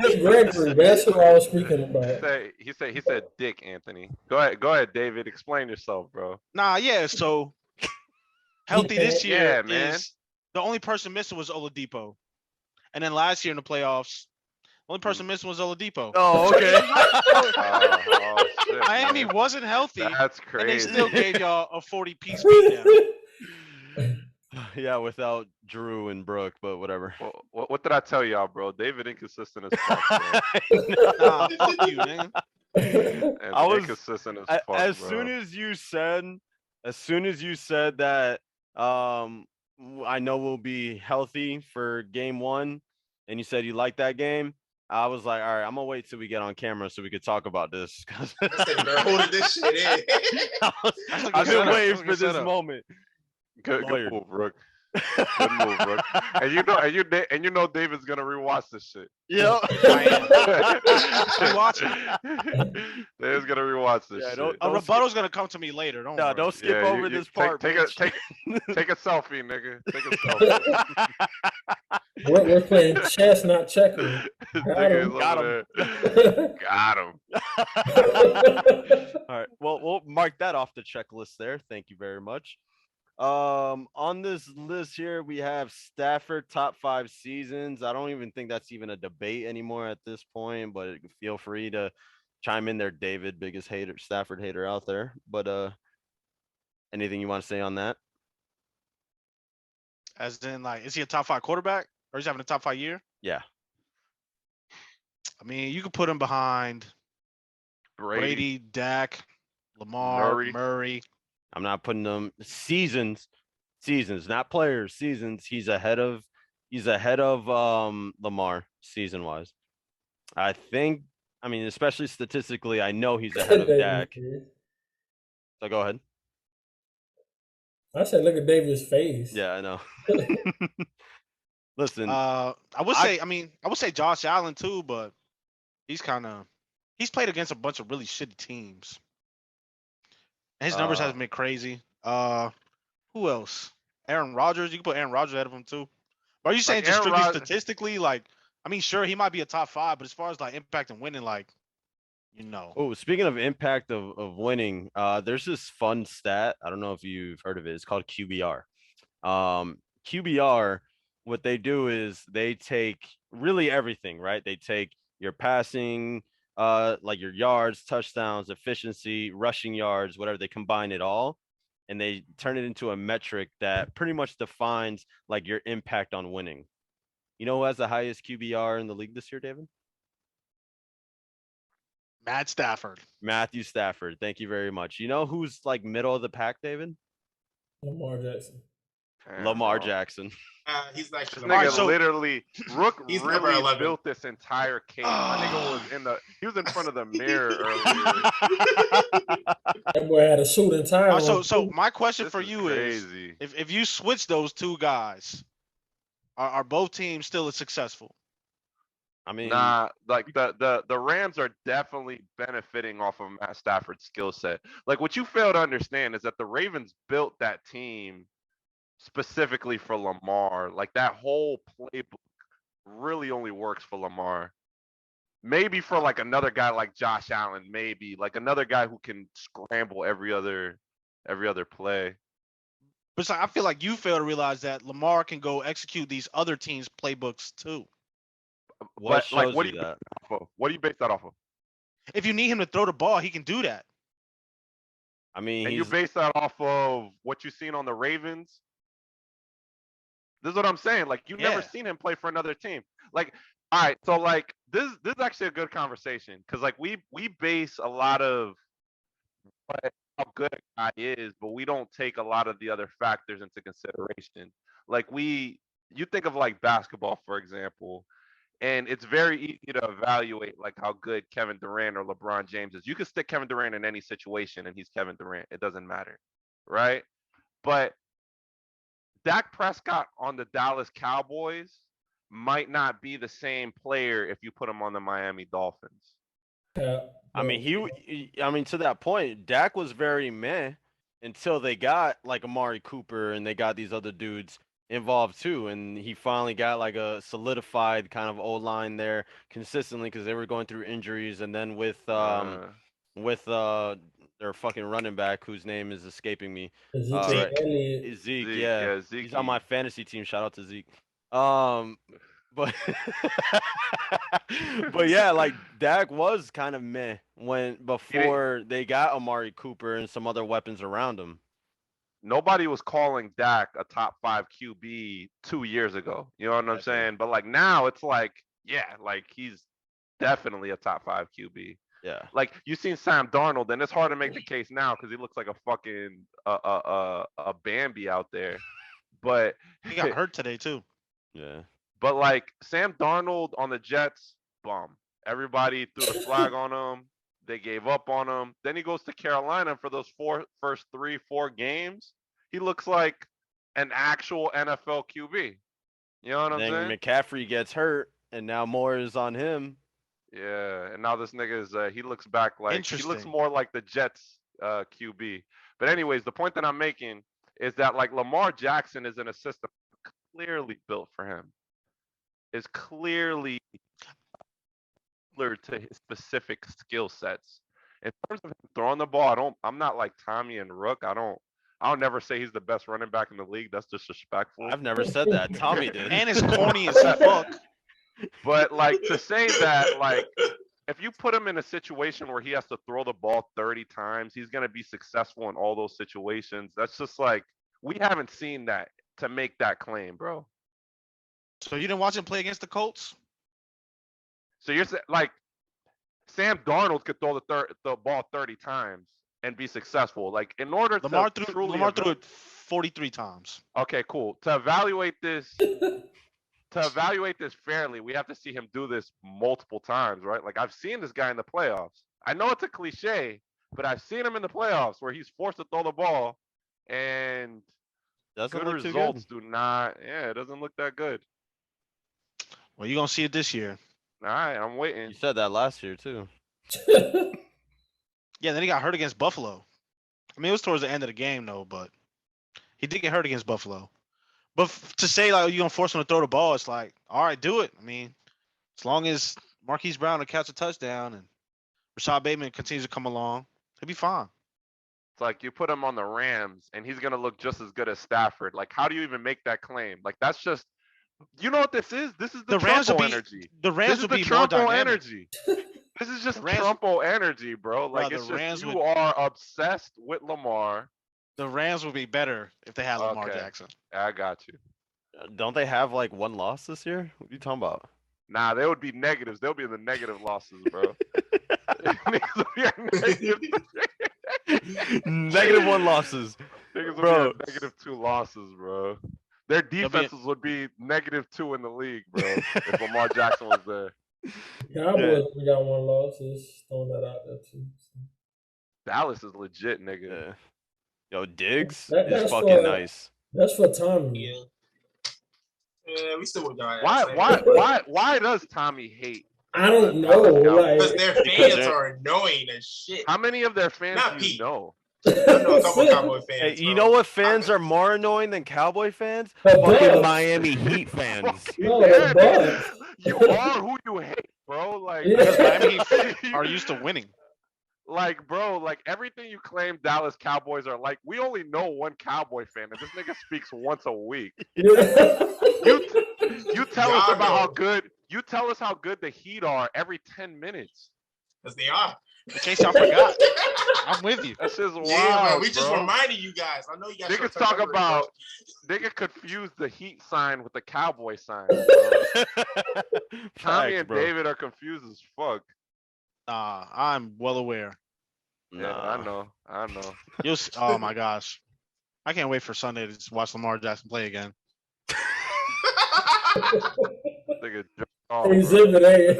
Dick Gregory. That's who I was speaking about. He said Dick Anthony. Go ahead, David. Explain yourself, bro. Nah, yeah. So healthy this year Yeah, man. is the only person missing was Oladipo, and then last year in the playoffs, the only person missing was Oladipo. oh, okay. Oh, shit, Miami man. wasn't healthy, That's and they crazy. still gave y'all a 40-piece beatdown. Yeah, without Drew and Brooke, but whatever. What did I tell y'all, bro? David inconsistent as fuck, bro. Nah, fuck you, man. And I was- inconsistent as fuck, As bro. soon as you said that, I know we'll be healthy for game one, and you said you like that game. I was like, all right, I'm gonna wait till we get on camera so we could talk about this. 'Cause They're holding this shit in. I've been setup. waiting That's a for good this setup. moment. Good Lawyer. move, Rook. Good move, Rook. And you know David's gonna rewatch this shit. Yep. Be watching. David's gonna rewatch this Yeah, shit. don't- A rebuttal's gonna come to me later. Don't No, worry. don't skip Yeah, over this part. Take bitch. a selfie, nigga. Take a selfie. We're playing chess, not checkers. Nigga is Got over him. there. Got him. All right. Well, we'll mark that off the checklist there. Thank you very much. On this list here, we have Stafford top 5 seasons. I don't even think that's even a debate anymore at this point, but feel free to chime in there, David, biggest hater, Stafford hater out there. But anything you want to say on that? As in, like, is he a top 5 quarterback, or is he having a top 5 year? Yeah. I mean, you could put him behind Brady, Dak, Lamar, Murray. I'm not putting them seasons, not players, seasons. He's ahead of Lamar season wise. I mean, especially statistically, I know he's ahead of Dak. So go ahead. I said, look at David's face. Yeah, I know. Listen, I would say Josh Allen too, but he's played against a bunch of really shitty teams. And his numbers haven't been crazy. Who else? Aaron Rodgers. You can put Aaron Rodgers ahead of him too. But are you saying Like just Aaron strictly Rod- statistically? Like, I mean, sure, he might be a top 5, but as far as like impact and winning, like, oh, speaking of impact of winning, there's this fun stat. I don't know if you've heard of it. It's called QBR. QBR, what they do is they take really everything, right? They take your passing, like your yards, touchdowns, efficiency, rushing yards, whatever. They combine it all, and they turn it into a metric that pretty much defines like your impact on winning. You know who has the highest QBR in the league this year, David? Matt Stafford. Matthew Stafford. Thank you very much. You know who's like middle of the pack, David? Lamar Jackson. Lamar Jackson. He's like This Alright, nigga so- literally, Rook He's never really 11. built this entire case. My nigga was he was in front of the mirror earlier. That boy had a suit and tie on. So my question This for is you is, crazy. if you switch those two guys, are both teams still as successful? I mean, Nah, like the Rams are definitely benefiting off of Matt Stafford's skill set. Like what you fail to understand is that the Ravens built that team specifically for Lamar. Like that whole playbook really only works for Lamar. Maybe for like another guy like Josh Allen, maybe like another guy who can scramble every other play. But I feel like you fail to realize that Lamar can go execute these other teams' playbooks too. What But like, shows what do you you that? what do you base that off of? If you need him to throw the ball, he can do that. I mean, And you he's base that off of what you've seen on the Ravens. This is what I'm saying. Like, you've never Yeah. seen him play for another team. Like, all right, so like this is actually a good conversation because like we base a lot of how good a guy is, but we don't take a lot of the other factors into consideration. Like you think of like basketball, for example, and it's very easy to evaluate like how good Kevin Durant or LeBron James is. You can stick Kevin Durant in any situation and he's Kevin Durant. It doesn't matter, right? But Dak Prescott on the Dallas Cowboys might not be the same player if you put him on the Miami Dolphins. Yeah, I mean, I mean, to that point, Dak was very meh until they got like Amari Cooper and they got these other dudes involved too, and he finally got like a solidified kind of O-line there consistently because they were going through injuries, and then with their fucking running back whose name is escaping me, Zeke. Zeke, Zeke, yeah, yeah, he's Zeke. on my fantasy team. Shout out to Zeke. But but yeah, like Dak was kind of meh before they got Amari Cooper and some other weapons around him. Nobody was calling Dak a top 5 QB 2 years ago. You know what I'm saying? But like now it's like, yeah, like he's definitely a top 5 QB. Yeah. Like you seen Sam Darnold, and it's hard to make the case now because he looks like a fucking a Bambi out there. But He got hurt today too. Yeah. But like Sam Darnold on the Jets, bum. Everybody threw the flag on him. They gave up on him. Then he goes to Carolina for those first 3-4 games. He looks like an actual NFL QB. You know what I'm Then saying? McCaffrey gets hurt, and now more is on him. Yeah, and now this nigga is he looks back like he looks Interesting. more like the Jets QB. But anyways, the point that I'm making is that like Lamar Jackson is in a system clearly built for him. Is clearly tailored to his specific skill sets. In terms of him throwing the ball, I'm not like Tommy and Rook. I'll never say he's the best running back in the league. That's disrespectful. I've never said that. Tommy did. And it's corny as fuck. But like to say that, like if you put him in a situation where he has to throw the ball 30 times, he's gonna be successful in all those situations. That's just like we haven't seen that to make that claim, bro. So you didn't watch him play against the Colts? So you're like Sam Darnold could throw the ball 30 times and be successful. Like in order Lamar to threw truly Lamar threw it 43 times. Okay, cool. To evaluate this fairly, we have to see him do this multiple times, right? Like I've seen this guy in the playoffs. I know it's a cliche, but I've seen him in the playoffs where he's forced to throw the ball and Doesn't good look too results good. do not. Yeah, it doesn't look that good. Well, you're gonna see it this year. All right, I'm waiting. You said that last year too. Yeah, then he got hurt against Buffalo. I mean, it was towards the end of the game though, but he did get hurt against Buffalo. But to say like you're gonna force him to throw the ball, it's like, all right, do it. I mean, as long as Marquise Brown will catch a touchdown and Rashad Bateman continues to come along, he'll be fine. It's like you put him on the Rams and he's gonna look just as good as Stafford. Like, how do you even make that claim? Like, that's just, you know what this is? This is the Rams will Trumpo be energy. the Rams This will is the be more Trumpo dynamic. energy. This is just The Rams- Trumpo energy, bro. Like, Bro, it's the just Rams you would- are obsessed with Lamar. The Rams would be better if they had Lamar Okay. Jackson. I got you. Don't they have like one loss this year? What are you talking about? Nah, they would be negatives. They'll be in the negative losses, bro. Niggas will be at -1 losses. Niggas will Bro. be at -2 losses, bro. Their be- defenses would be -2 in the league, bro, if Lamar Jackson was there. Cowboys we got one loss. Just throwing that out there too. Dallas is legit, nigga. Yeah. Yo, Diggs That's is fucking for- nice. That's for Tommy. Yeah. Yeah, we still would die. Why does Tommy hate? I don't know. Because Like, Because their Because fans they're- are annoying as shit. How many of their fans Not do you Pete. know? I know a couple Cowboy Hey, fans. you bro. know what fans are more annoying than Cowboy fans? The Fucking Bucks. Miami Heat fans. No, Yeah, the nigga, Bucks. you are who you hate, bro. Like, Because Yeah. Miami Heat are used to winning. like, bro, like everything you claim Dallas Cowboys are like, we only know one Cowboy fan, and this nigga speaks once a week. Yeah. You tell us Y'all about how know. good. You tell us how good the Heat are every 10 minutes. Because they are. In case y'all forgot, I'm with you. That's just wild, Yeah, bro. We just bro. reminding you guys. I know you guys. Niggas short-term talk memory, about nigga confused the Heat sign with the Cowboy sign. Bro. Tommy Facts, and bro. David are confused as fuck. Nah, I'm well aware. Yeah, I know. You'll. Oh my gosh, I can't wait for Sunday to just watch Lamar Jackson play again. Nigga, oh, bro. Exhibit A.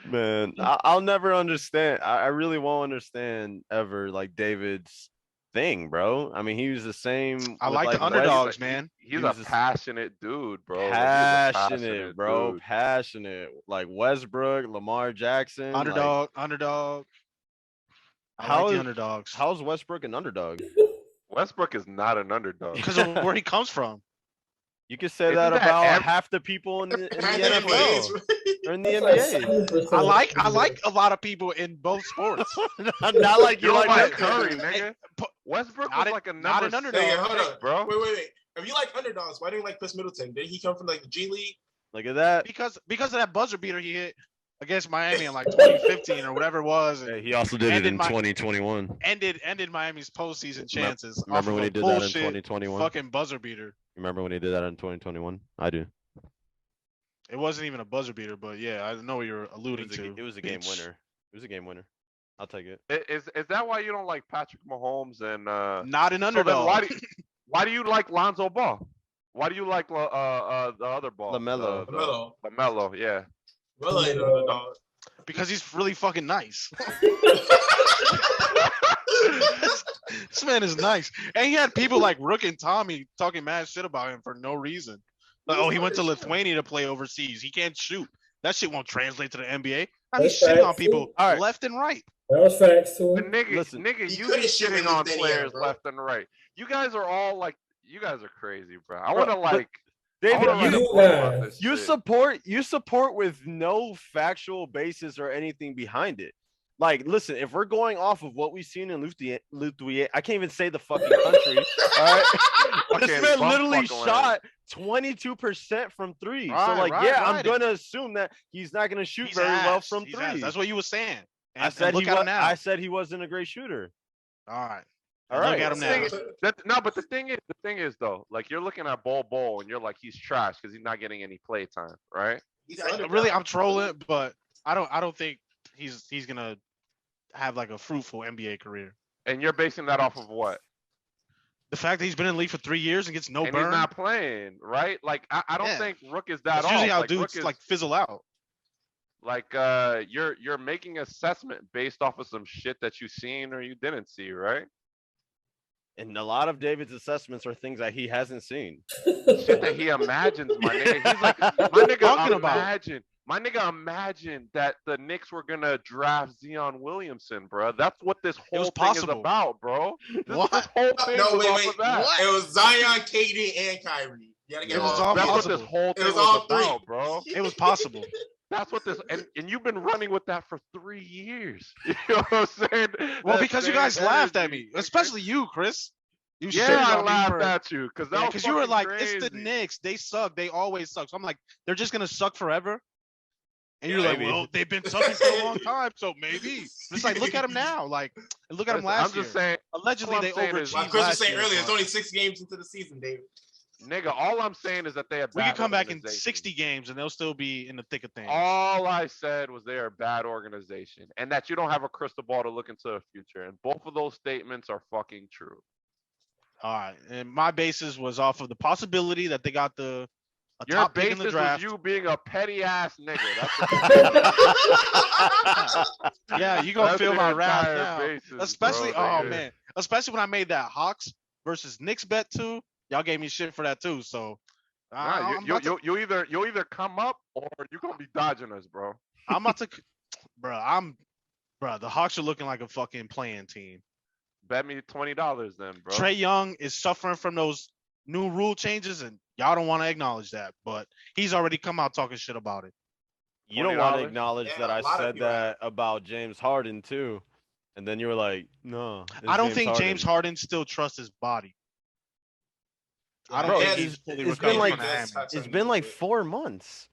Man, I'll never understand. I really won't understand ever like David's thing, bro. I mean, he was the same. I with, like the Wes- underdogs, man. He's He a was just passionate dude, bro. Like, he's a Passionate, bro. dude. Passionate. Like Westbrook, Lamar Jackson. like, Underdog. I How like the is- underdogs how's Westbrook an underdog? Westbrook is not an underdog. because of where he comes from. You could say Isn't that that about ev- half the people in the Kind of NFL or in the That's like NBA. 70% I like a lot of people in both sports. Not like You you don't like like that. Curry, Hey, nigga. pu- Westbrook not was an- like a not number an underdog. Hey, six hold pick, on, bro. Wait. If you like underdogs, why didn't you like Chris Middleton? Did he come from like the G League? Look at that. because of that buzzer beater he hit against Miami in like 2015 or whatever it was, and Hey, he also did it Ended in my- 2021. ended Miami's postseason chances. Remember off when of he a did that in bullshit 2021? Fucking buzzer beater. Remember when he did that in 2021? I do. It wasn't even a buzzer beater, but yeah, I know what you're alluding to. It was a game bitch. winner. It was a game winner. I'll take it. Is that why you don't like Patrick Mahomes and Not an so then underdog. why do you like Lonzo Ball? Why do you like the other ball? LaMelo. LaMelo. LaMelo, yeah. Well, ain't an underdog. Because he's really fucking nice. This man is nice. And he had people like Rook and Tommy talking mad shit about him for no reason. Like, oh, he went to Lithuania to play overseas. He can't shoot. That shit won't translate to the NBA. Now he's That's shitting on facts, people too. All right. left and right. That was facts too. But nigga, Listen, nigga, he you couldn't be shoot shitting in on Lithuania, players bro. left and right. You guys are all like, you guys are crazy, bro. I Bro, want to but like, I David, want to write a you book about guys- this you shit. support with no factual basis or anything behind it. Like, listen, if we're going off of what we've seen in Lithuania, I can't even say the fucking country. All right, this Fucking man literally bumfuck shot 22% from three. So, Right, like, right, yeah, I'm right. gonna assume that he's not gonna shoot He's very well ass. from He's ass. three. That's what you were saying. And, I said and look he at was. him now. I said he wasn't a great shooter. All right. All And right. Look at him now. No, but the thing is though, like you're looking at Bol and you're like he's trash because he's not getting any play time, right? He's an underdog. Really, I'm trolling, but I don't think he's gonna have like a fruitful NBA career. And you're basing that off of what? The fact that he's been in the league for 3 years and gets no And burn. he's not playing, right? Like I don't Yeah. think Rook is that That's usually off. how Like, dudes Rook is, like fizzle out. like you're making assessment based off of some shit that you seen or you didn't see, right? And a lot of David's assessments are things that he hasn't seen. Shit that he imagines, my nigga. He's like, my nigga, Talking about? imagine that the Knicks were gonna draft Zion Williamson, bro. That's what this whole was thing possible. is about, bro. This What? whole thing No, was wait, off wait. of that. What? It was Zion, KD, and Kyrie. You gotta get It was all all That's three. what this possible. whole It thing was was all three. about, bro. It was possible. That's what this and you've been running with that for 3 years. You know what I'm saying? Well, That because you same guys laughed at energy, me, nigga. especially you, Chris. You Yeah, shitted I on me laughed for at you because that was because you were fucking like, crazy. it's the Knicks. They suck. They always suck. So I'm like, they're just gonna suck forever. And you're Yeah, like, maybe. well, they've been sucking for a long time, so maybe. It's like, look at them now. Like, and look at them Listen, last I'm year. just saying, Allegedly, all they I'm saying is- overachieved Like Chris was last saying year, earlier, it's but only 6 games into the season, David. nigga, all I'm saying is that they have we bad could come back in organization. 60 games and they'll still be in the thick of things. All I said was they are a bad organization and that you don't have a crystal ball to look into the future. And both of those statements are fucking true. All right, and my basis was off of the possibility that they got a Your top pick in basis the draft. was you being a petty ass nigga. That's Yeah, you gonna that's feel your my wrath entire now. basis, Especially, bro, oh nigga. man, especially when I made that Hawks versus Knicks bet too. Y'all gave me shit for that too. So, Nah, I'm about to- you'll either come up or you're gonna be dodging us, bro. I'm about to, bro. Bro, the Hawks are looking like a fucking playing team. Bet me $20 then, bro. Trey Young is suffering from those new rule changes, and y'all don't want to acknowledge that, but he's already come out talking shit about it. You don't want to $20? acknowledge Yeah, that a I lot of said people have. that about James Harden too, and then you were like, "No, it's I don't think James Harden." Harden still trusts his body. I don't Bro, think it's- he's fully it's recovered been like from the hammy. It's been like 4 months.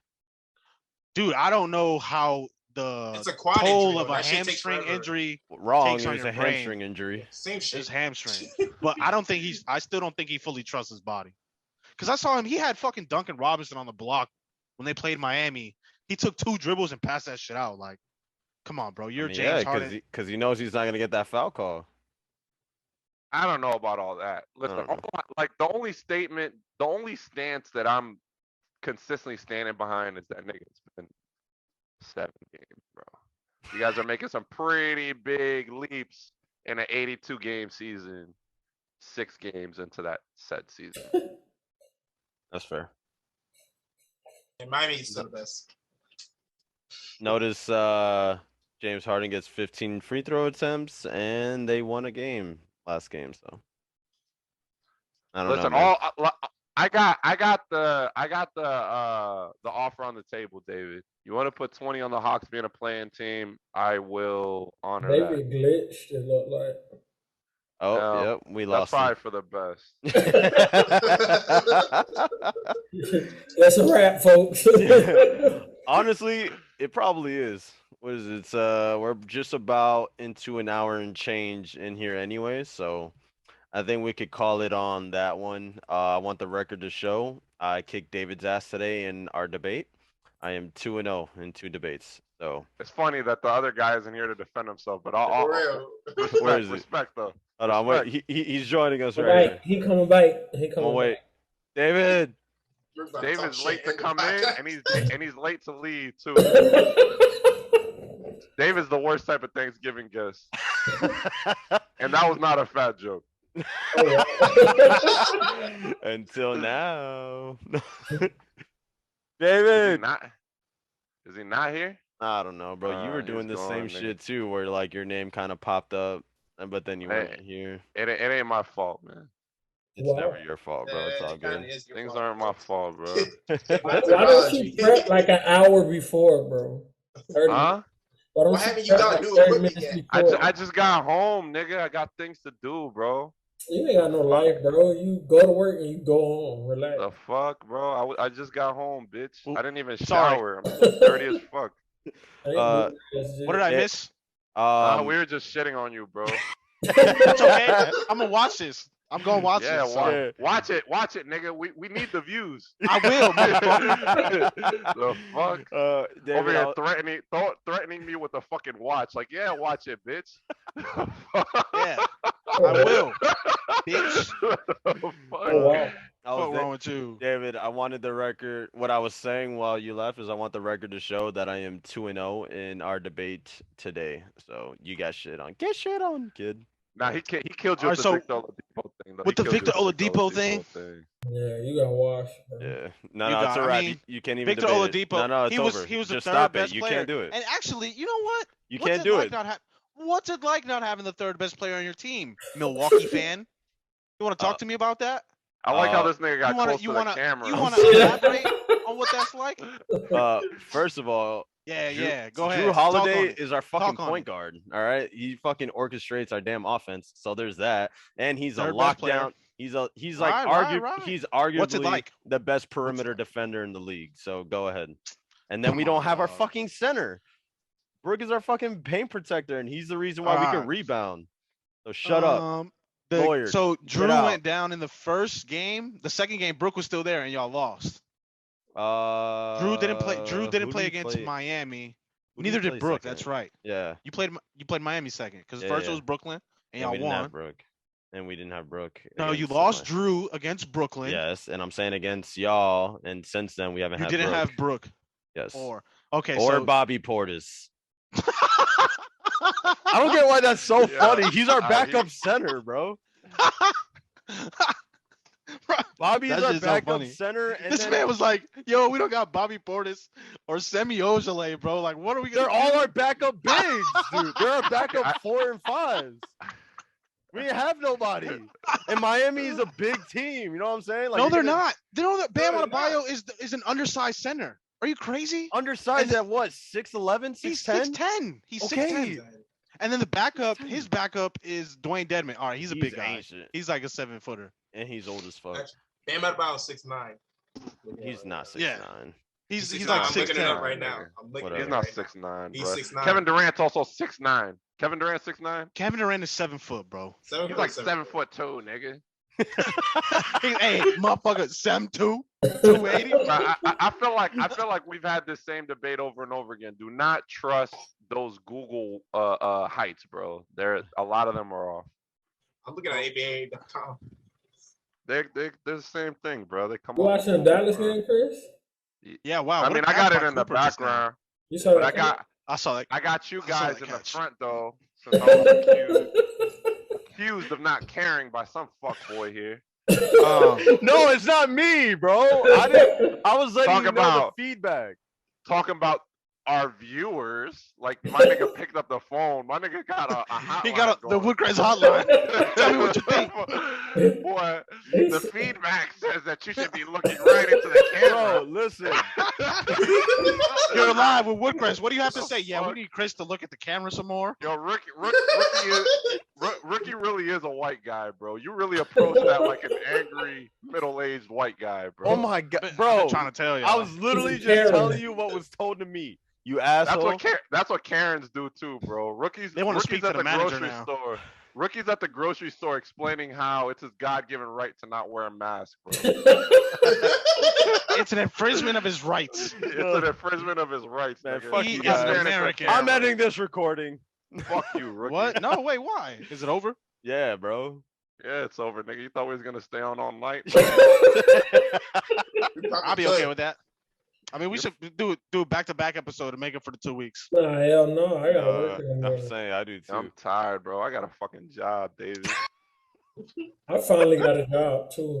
Dude, I don't know how the It's a quad toll injury, of though. a That shit takes hamstring forever. injury Wrong. takes It on was your a brain. hamstring injury. Same shit. is hamstring. But I still don't think he fully trusts his body. Because I saw him, he had fucking Duncan Robinson on the block when they played Miami. He took 2 dribbles and passed that shit out. Like, come on, bro. You're I mean, James yeah, Harden. because he knows he's not gonna get that foul call. I don't know about all that. Listen, don't know. like the only stance that I'm consistently standing behind is that nigga's been 7 games, bro. You guys are making some pretty big leaps in an 82 game season, 6 games into that said season. That's fair. And Miami's still the best. Notice James Harden gets 15 free throw attempts, and they won a game last game. So I don't Listen, know. Man. I got the offer on the table, David. You want to put 20 on the Hawks being a playing team? I will honor that. David glitched. It looked like. Oh, No, yep, we That's lost. probably for the best. That's a wrap, folks. Honestly, it probably is. What is it? It's we're just about into an hour and change in here anyway, so I think we could call it on that one. I want the record to show I kicked David's ass today in our debate. I am 2-0 in 2 debates. So It's funny that the other guy isn't here to defend himself, but I'll For real. Where is he? respect though. hold on, wait. He's joining us right Right, here. he coming back. He coming Oh wait, back. David. You're about to talk David's shit late to in the come in, podcast. and he's late to leave too. David's the worst type of Thanksgiving guest, and that was not a fat joke. Until now. Is he David. not? Is he not here? I don't know, bro. You were He's doing the gone, same nigga. shit too, where like your name kind of popped up, but then you weren't Hey. here. It ain't my fault, man. It's Wow. never your fault, bro. It's Yeah, all it kinda good. is your Things fault. aren't my fault, bro. Why don't you prep like an hour before, bro? 30 Huh? Why don't Why you haven't you prep done like new 30 equipment minutes yet? before? I just got home, nigga. I got things to do, bro. You ain't got no life, bro. You go to work and you go home. Relax. The fuck, bro? I just got home, bitch. I didn't even Sorry. shower. I'm still dirty as fuck. I ain't Uh, doing that shit. What did I it- miss? We were just shitting on you, bro. It's okay. I'm gonna watch this. I'm gonna watch Yeah, this. Yeah. watch it, nigga. We need the views. I will, motherfucker. The fuck? David, Over here I'll- threatening me with a fucking watch. Like, yeah, watch it, bitch. Yeah, I will. Bitch. The fuck? Oh, wow. I was Fuck da- wrong with you? David, I wanted the record. What I was saying while you left is I want the record to show that I am 2-0 in our debate today. So you got shit on. Get shit on, kid. Nah, he killed you Alright, with the so Victor Oladipo thing. Though. with He the killed you Victor with the Oladipo thing? Yeah, you got washed. Bro. Yeah. No, You no, it's got- a I wrap. mean, You can't even Victor debate it. Oladipo. No, it's he was over. he was the Just third stop best it. You player. can't do it. And actually, you know what? You What's can't do like it. What's it like not having the third best player on your team? Milwaukee fan. You want to talk to me about that? I like how Uh, this nigga got close to the camera. You want to elaborate on what that's like? First of all, Yeah, Drew- yeah. Go ahead. Drew Talk on Holiday it. is our fucking Talk on point it. guard. All right, he fucking orchestrates our damn offense. So there's that, and he's a Third best player. lockdown. He's like Right. he's What's it arguably like? the best perimeter defender in the league. So go ahead. And then we don't have our dog. fucking center. Brook is our fucking paint protector, and he's the reason why we can Alright. rebound. So shut up. Lawyer, So Drew out. went down in the first game. The second game, Brooke was still there, and y'all lost. Drew didn't play. Drew who didn't did play he against play? Miami. Who Neither he did play Brooke. second? That's right. Yeah. You played Miami second because Yeah, first yeah. it was Brooklyn, and And y'all we didn't won. have Brooke. And we didn't have Brooke. No, you against lost Mi- Drew against Brooklyn. Yes, and I'm saying against y'all, and since then we haven't You had didn't Brooke. have Brooke. Yes. Or okay. Or so Bobby Portis. I don't get why that's so Yeah. funny. He's our He- backup center, bro. Bro, Bobby's That our shit's so backup funny. center, and This then man was like, "Yo, we don't got Bobby Portis or Semi Ojale, bro. Like, what are we gonna they're all do?" our backup bigs, dude. They're our backup 4 and 5s. We have nobody. And Miami is a big team. You know what I'm saying? Like, No, you're they're gonna- not. They know that Bam No, they're Adebayo is an undersized center. Are you crazy? Undersized at what? 6'11", He's 6'10"? 6'10". He's Okay. 6'10". And then the backup, his backup is Dwayne Dedman. All right, he's a big guy. Ancient, He's like a 7-footer. and he's old as fuck. Bam Adebayo 6'9". He's not 6'9". Yeah. He's 6'9". like I'm looking it up 6'10". right now. I'm looking Whatever. at He's it not right now. 6'9", He's bro. 6'9". Kevin Durant's also 6'9". Kevin Durant 6'9". Kevin Durant is 7 foot, bro. Seven He's foot, like 7 7'2", nigga. Hey, motherfucker, 7'2", 280. But I feel like we've had this same debate over and over again. Do not trust those Google heights, bro. A lot of them are off. I'm looking at ABA.com. They're the same thing, bro. They come You up. watching the Dallas game, Chris? Yeah, wow. I what a mean, I pass got it by in the Cooper just now. background, You saw but that? I saw that. I got you I saw guys that in the catch. front though. Since I was accused of not caring by some fuckboy here. No, it's not me, bro. I was letting Talk you know about- the feedback. Talking about our viewers, like my nigga picked up the phone. My nigga got a hotline. He got the going. Woodcrest hotline. Tell me what you think. Boy, the feedback says that you should be looking right into the Bro, camera. listen. You're live with Woodcrest. What do you have to The say? Yeah, we fuck? need Chris to look at the camera some more. Yo, Rookie really is a white guy, bro. You really approach that like an angry middle-aged white guy, bro. Oh my god, I've bro. been trying to tell you. I was literally He's a just Karen. telling you what was told to me. You That's asshole. what Karens do too, bro. Rookies They wanna rookies speak to at the the manager grocery now. store. Rookies at the grocery store explaining how it's his God-given right to not wear a mask, bro. It's an infringement of his rights. It's an infringement of his rights, Man, nigga. fuck He you is guys. an Staring at the American. I'm camera. ending this recording. Fuck you, rookie. What? No, wait, why? Is it over? Yeah, bro. Yeah, it's over, nigga. You thought we was gonna stay on all night? I'll be okay with that. I mean, we should do a back-to-back episode to make it for the 2 weeks. Nah, hell no. I gotta work in I'm there. saying I do too. I'm tired, bro. I got a fucking job, David. I finally got a job too.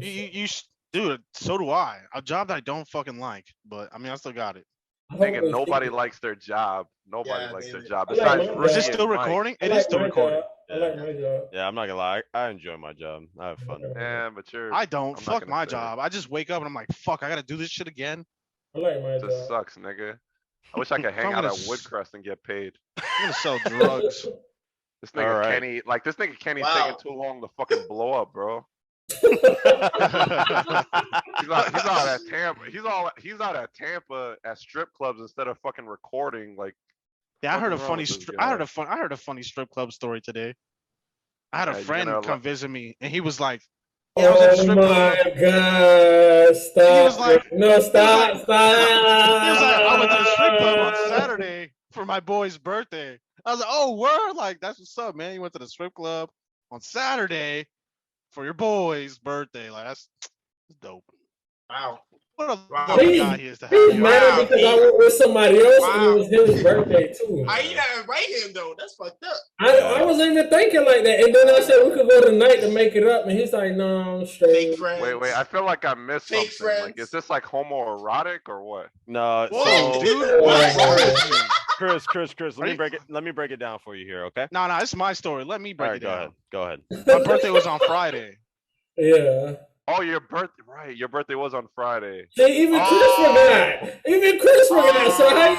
Dude, so do I. A job that I don't fucking like, but I mean, I still got it. Nigga, nobody likes their job. Nobody Yeah, likes their David. job. I like Besides, my Is Ricky it job. and still Mike. recording? I It like is still my recording. job. I like my job. Yeah, I'm not gonna lie. I enjoy my job. I have fun. Yeah, but you're. I don't. I'm not Fuck gonna my say it. job. I just wake up and I'm like, fuck, I gotta do this shit again. I like my This job. sucks, nigga. I wish I could hang I'm out gonna at Woodcrest and get paid. I'm gonna sell drugs. This nigga Alright. Kenny, like this nigga Kenny's Wow. taking too long to fucking blow up, bro. He's out at Tampa. He's out at Tampa at strip clubs instead of fucking recording. Like, Yeah, I heard a Fucking wrong funny. with this I heard guy? I heard a funny strip club story today. I had a Yeah, you friend know, come like- visit me, and he was like, "Yeah, I was at a Oh strip club." my god! Stop! was like- no, stop! He was like, "I went to the strip club on Stop! Saturday for my boy's birthday." I was like, "Oh, word! Like that's what's up, man. You went to the strip club on Saturday for your boy's birthday. Like that's dope. Wow. What a Wow. lucky guy he is to have." He's you. mad Wow. because I went with somebody else and Wow. it was his birthday too. How you not invite him though? That's fucked up. I wasn't even thinking like that. And then I said we could go tonight to make it up. And he's like, no, I'm straight. Fake friends. wait, I feel like I missed Fake something. Like, friends. is this like homoerotic or what? No, Whoa, so dude! What's wrong with you? Chris, Are let you- me break it down for you here, okay? No, it's my story. Let me All break right, it go down. ahead. Go ahead. My birthday was on Friday. Yeah. Oh, your birthday, right? Your birthday was on Friday. See, even Chris forgot. Even Chris forgot. So how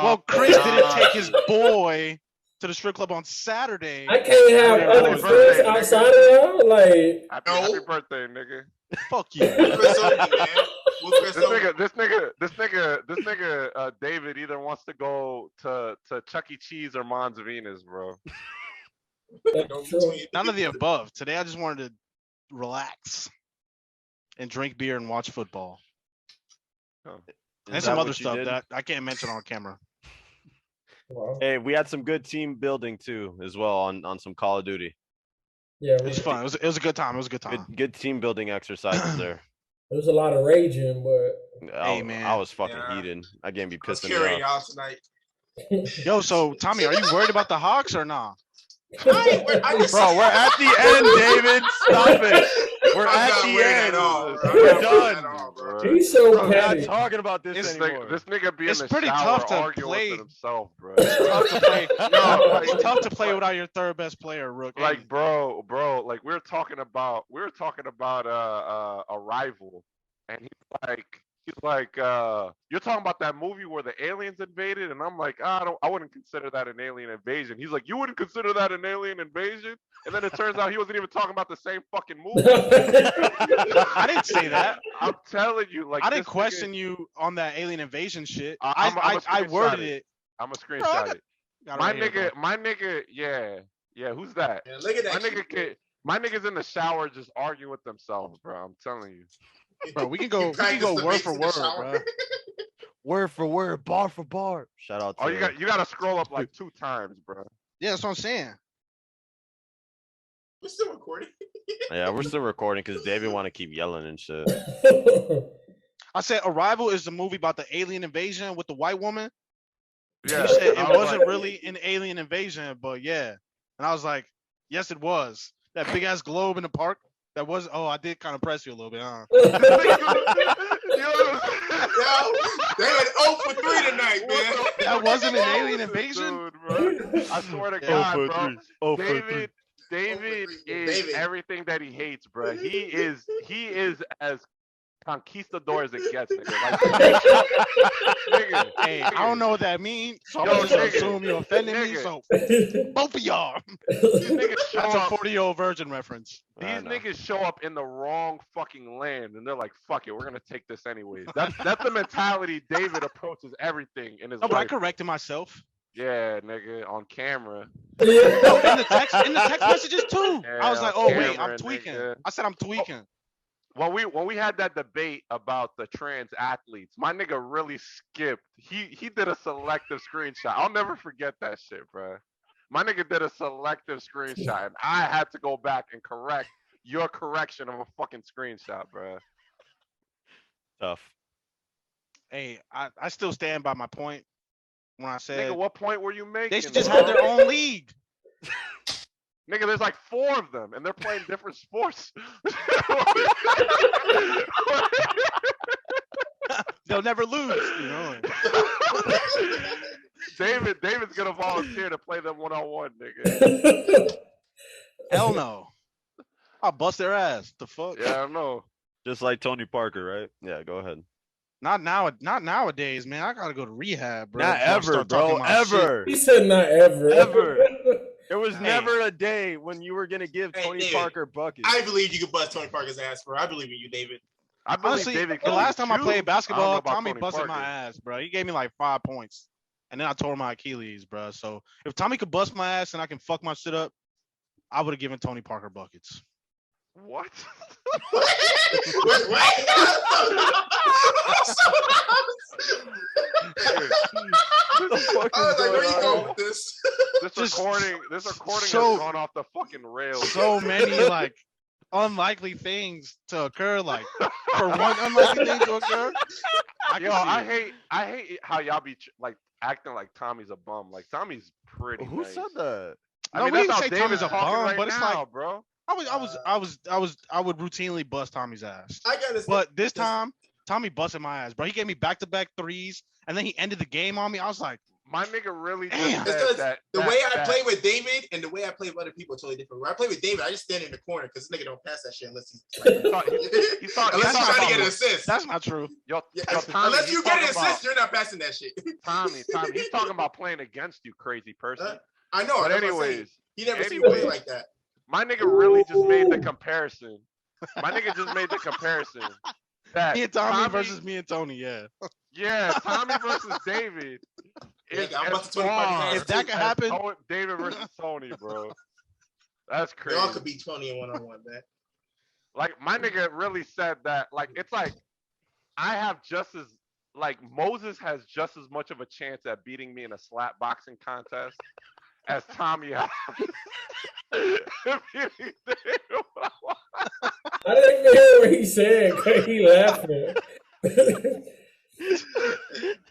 you... Well, Chris didn't take his boy to the strip club on Saturday. I can't have Yeah, other happy friends birthday, outside of y'all. Like, Happy No. birthday, nigga. Fuck you. We'll Chris Oakley, man. We'll Chris Oakley. This nigga, David either wants to go to Chuck E. Cheese or Mons Venus, bro. that's true. None of the above. Today I just wanted to relax and drink beer and watch football. Is And that some what other you stuff did? that I can't mention on camera. Wow. Hey, we had some good team building too, as well on some Call of Duty. Yeah, It was fun. It was a good time. It was a good Good, time. good team building exercises there. there was a lot of raging, but I, man. I was fucking Yeah. heated. I can't be I was pissing me carrying off. y'all tonight. Yo, so Tommy, are you worried about the Hawks or not? I just- Bro, we're at the end, David. Stop it. We're I'm at not the wearing that end. at all, bro. We're I'm not wearing that done. at all, bro. He's so Bro, we're not petty. talking about this It's anymore. This nigga be It's in the pretty shower tough to arguing play. with himself, bro. Tough to play. No, like- it's tough to play without your third best player, Rook. Like, bro, like we were talking about a rival, and he's like, you're talking about that movie where the aliens invaded, and I'm like, I wouldn't consider that an alien invasion. He's like, you wouldn't consider that an alien invasion? And then it turns out he wasn't even talking about the same fucking movie. I didn't say that. I'm telling you, like, I didn't this question you on that alien invasion shit. I'ma I screenshot worded it. it. I'm a Bro, I screenshot got- it. got it My right here, nigga, yeah. Who's that? Yeah, look at that. My nigga's in the shower just arguing with themselves, bro. I'm telling you. bro. We can You go. We can practice go the word bass for in the word, shower. bro. Word for word, bar for bar. Shout out to Oh, you gotta scroll up like 2 times, bro. Yeah, that's what I'm saying. We're still recording. Yeah, we're still recording because David want to keep yelling and shit. I said Arrival is the movie about the alien invasion with the white woman. Yeah, You said I it was wasn't like- really an alien invasion, but yeah. And I was like, yes, it was. That big ass globe in the park. That was. Oh, I did kind of press you a little bit, huh? Yo, they went 0 for 3 tonight, man. That wasn't an Wrong alien with this invasion? dude, bro? I swear to Yeah. God, bro. Oh, David is David. everything that he hates, bro. He is as conquistador as it gets, nigga. Like, nigga, Hey, I don't know what that means, so I'm Yo, just gonna nigga, assume you offended me. nigga. So both of y'all. These niggas show That's a up. 40-year-old virgin reference. These I know. niggas show up in the wrong fucking land, and they're like, "Fuck it, we're gonna take this anyways." That's the mentality David approaches everything in his No, but I life. corrected myself. Yeah, nigga, on camera. No, in the text messages too. I was Yeah, like, oh wait, camera, I'm tweaking. nigga. I said I'm tweaking. When we had that debate about the trans athletes, my nigga really skipped. He did a selective screenshot. I'll never forget that shit, bro. My nigga did a selective screenshot, and I had to go back and correct your correction of a fucking screenshot, bro. Tough. Hey, I still stand by my point when I said Nigga, what point were you making? they should just bro? have their own league. Nigga, there's like 4 of them, and they're playing different sports. They'll never lose. You know. David's gonna volunteer to play them 1-on-1, nigga. Hell no. I'll bust their ass. The fuck? Yeah, I know. Just like Tony Parker, right? Yeah, go ahead. Not nowadays, man. I gotta go to rehab, bro. Not before I ever, start bro. talking my shit. Ever. He said not ever. Ever. There was Hey. never a day when you were gonna give Hey, Tony David, Parker buckets. I believe you could bust Tony Parker's ass, bro. I believe in you, David. I believe Honestly, David the can last time I shoot. played I don't know basketball, about Tommy Tony busted my Parker. ass, bro. He gave me like 5 points, and then I tore my Achilles, bro. So if Tommy could bust my ass and I can fuck my shit up, I would have given Tony Parker buckets. What? What? What the fuck I was is like, where you going going on? with this? Just This recording so- has gone off the fucking rails. So many like unlikely things to occur, like for one unlikely thing to occur. I Yo, can see it. I hate how y'all be like acting like Tommy's a bum. Like Tommy's pretty. Who nice. said that? I No, mean, we that's didn't how say David's Tommy's a talking bum, right but it's now, like- bro. I would routinely bust Tommy's ass. I gotta say, But this time, Tommy busted my ass, bro. He gave me back-to-back threes, and then he ended the game on me. I was like, My nigga really just Damn. said It's 'cause that. the that- way I that- play with David and the way I play with other people are totally different. When I play with David, I just stand in the corner because this nigga don't pass that shit unless he's thought- he thought- unless that's he's not trying to get an true. assist. that's not true. Yo, Yeah, yo, Tommy, unless he's you get an talking assist, about- you're not passing that shit. Tommy, he's talking about playing against you, crazy person. I know. But that's what I'm saying. anyways, he never seen me play anyways. like that. my nigga really just made the comparison. My nigga just made the comparison. That Me and Tommy versus me and Tony, yeah. Yeah, Tommy versus David. Is Nigga, I'm about as to Tony Parker's far ass If that too. could as happen, David versus Tony, bro. That's crazy. Y'all could beat Tony in 1-on-1, man. Like my nigga really said that. Like it's like I have just as like Moses has just as much of a chance at beating me in a slap boxing contest as Tommy has. Beating David. I didn't even hear what he said. 'Cause he laughing.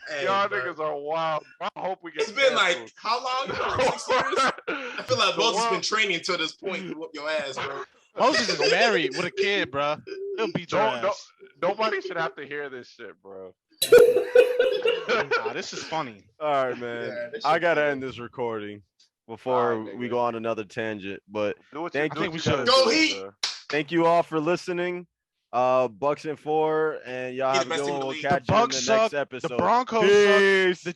Hey, Y'all bro. niggas are wild. I hope we get. It's been like canceled. how long? Like 6 years? I feel like The Moses been world- training to this point to whoop your ass, bro. Moses is married with a kid, bro. He'll beat your ass. Nobody should have to hear this shit, bro. Nah, this is funny. All right, man. Yeah, this I shit gotta funny. end this recording before Alright, we nigga. go on another tangent. But Do what Thank you, you. do what I you think we gotta should. Go do, Heat! bro. thank you all for listening. Bucks and 4, and y'all Be the have a best good team in one. the We'll league. catch The you in Bucks the next suck. episode. The Broncos suck. Peace. The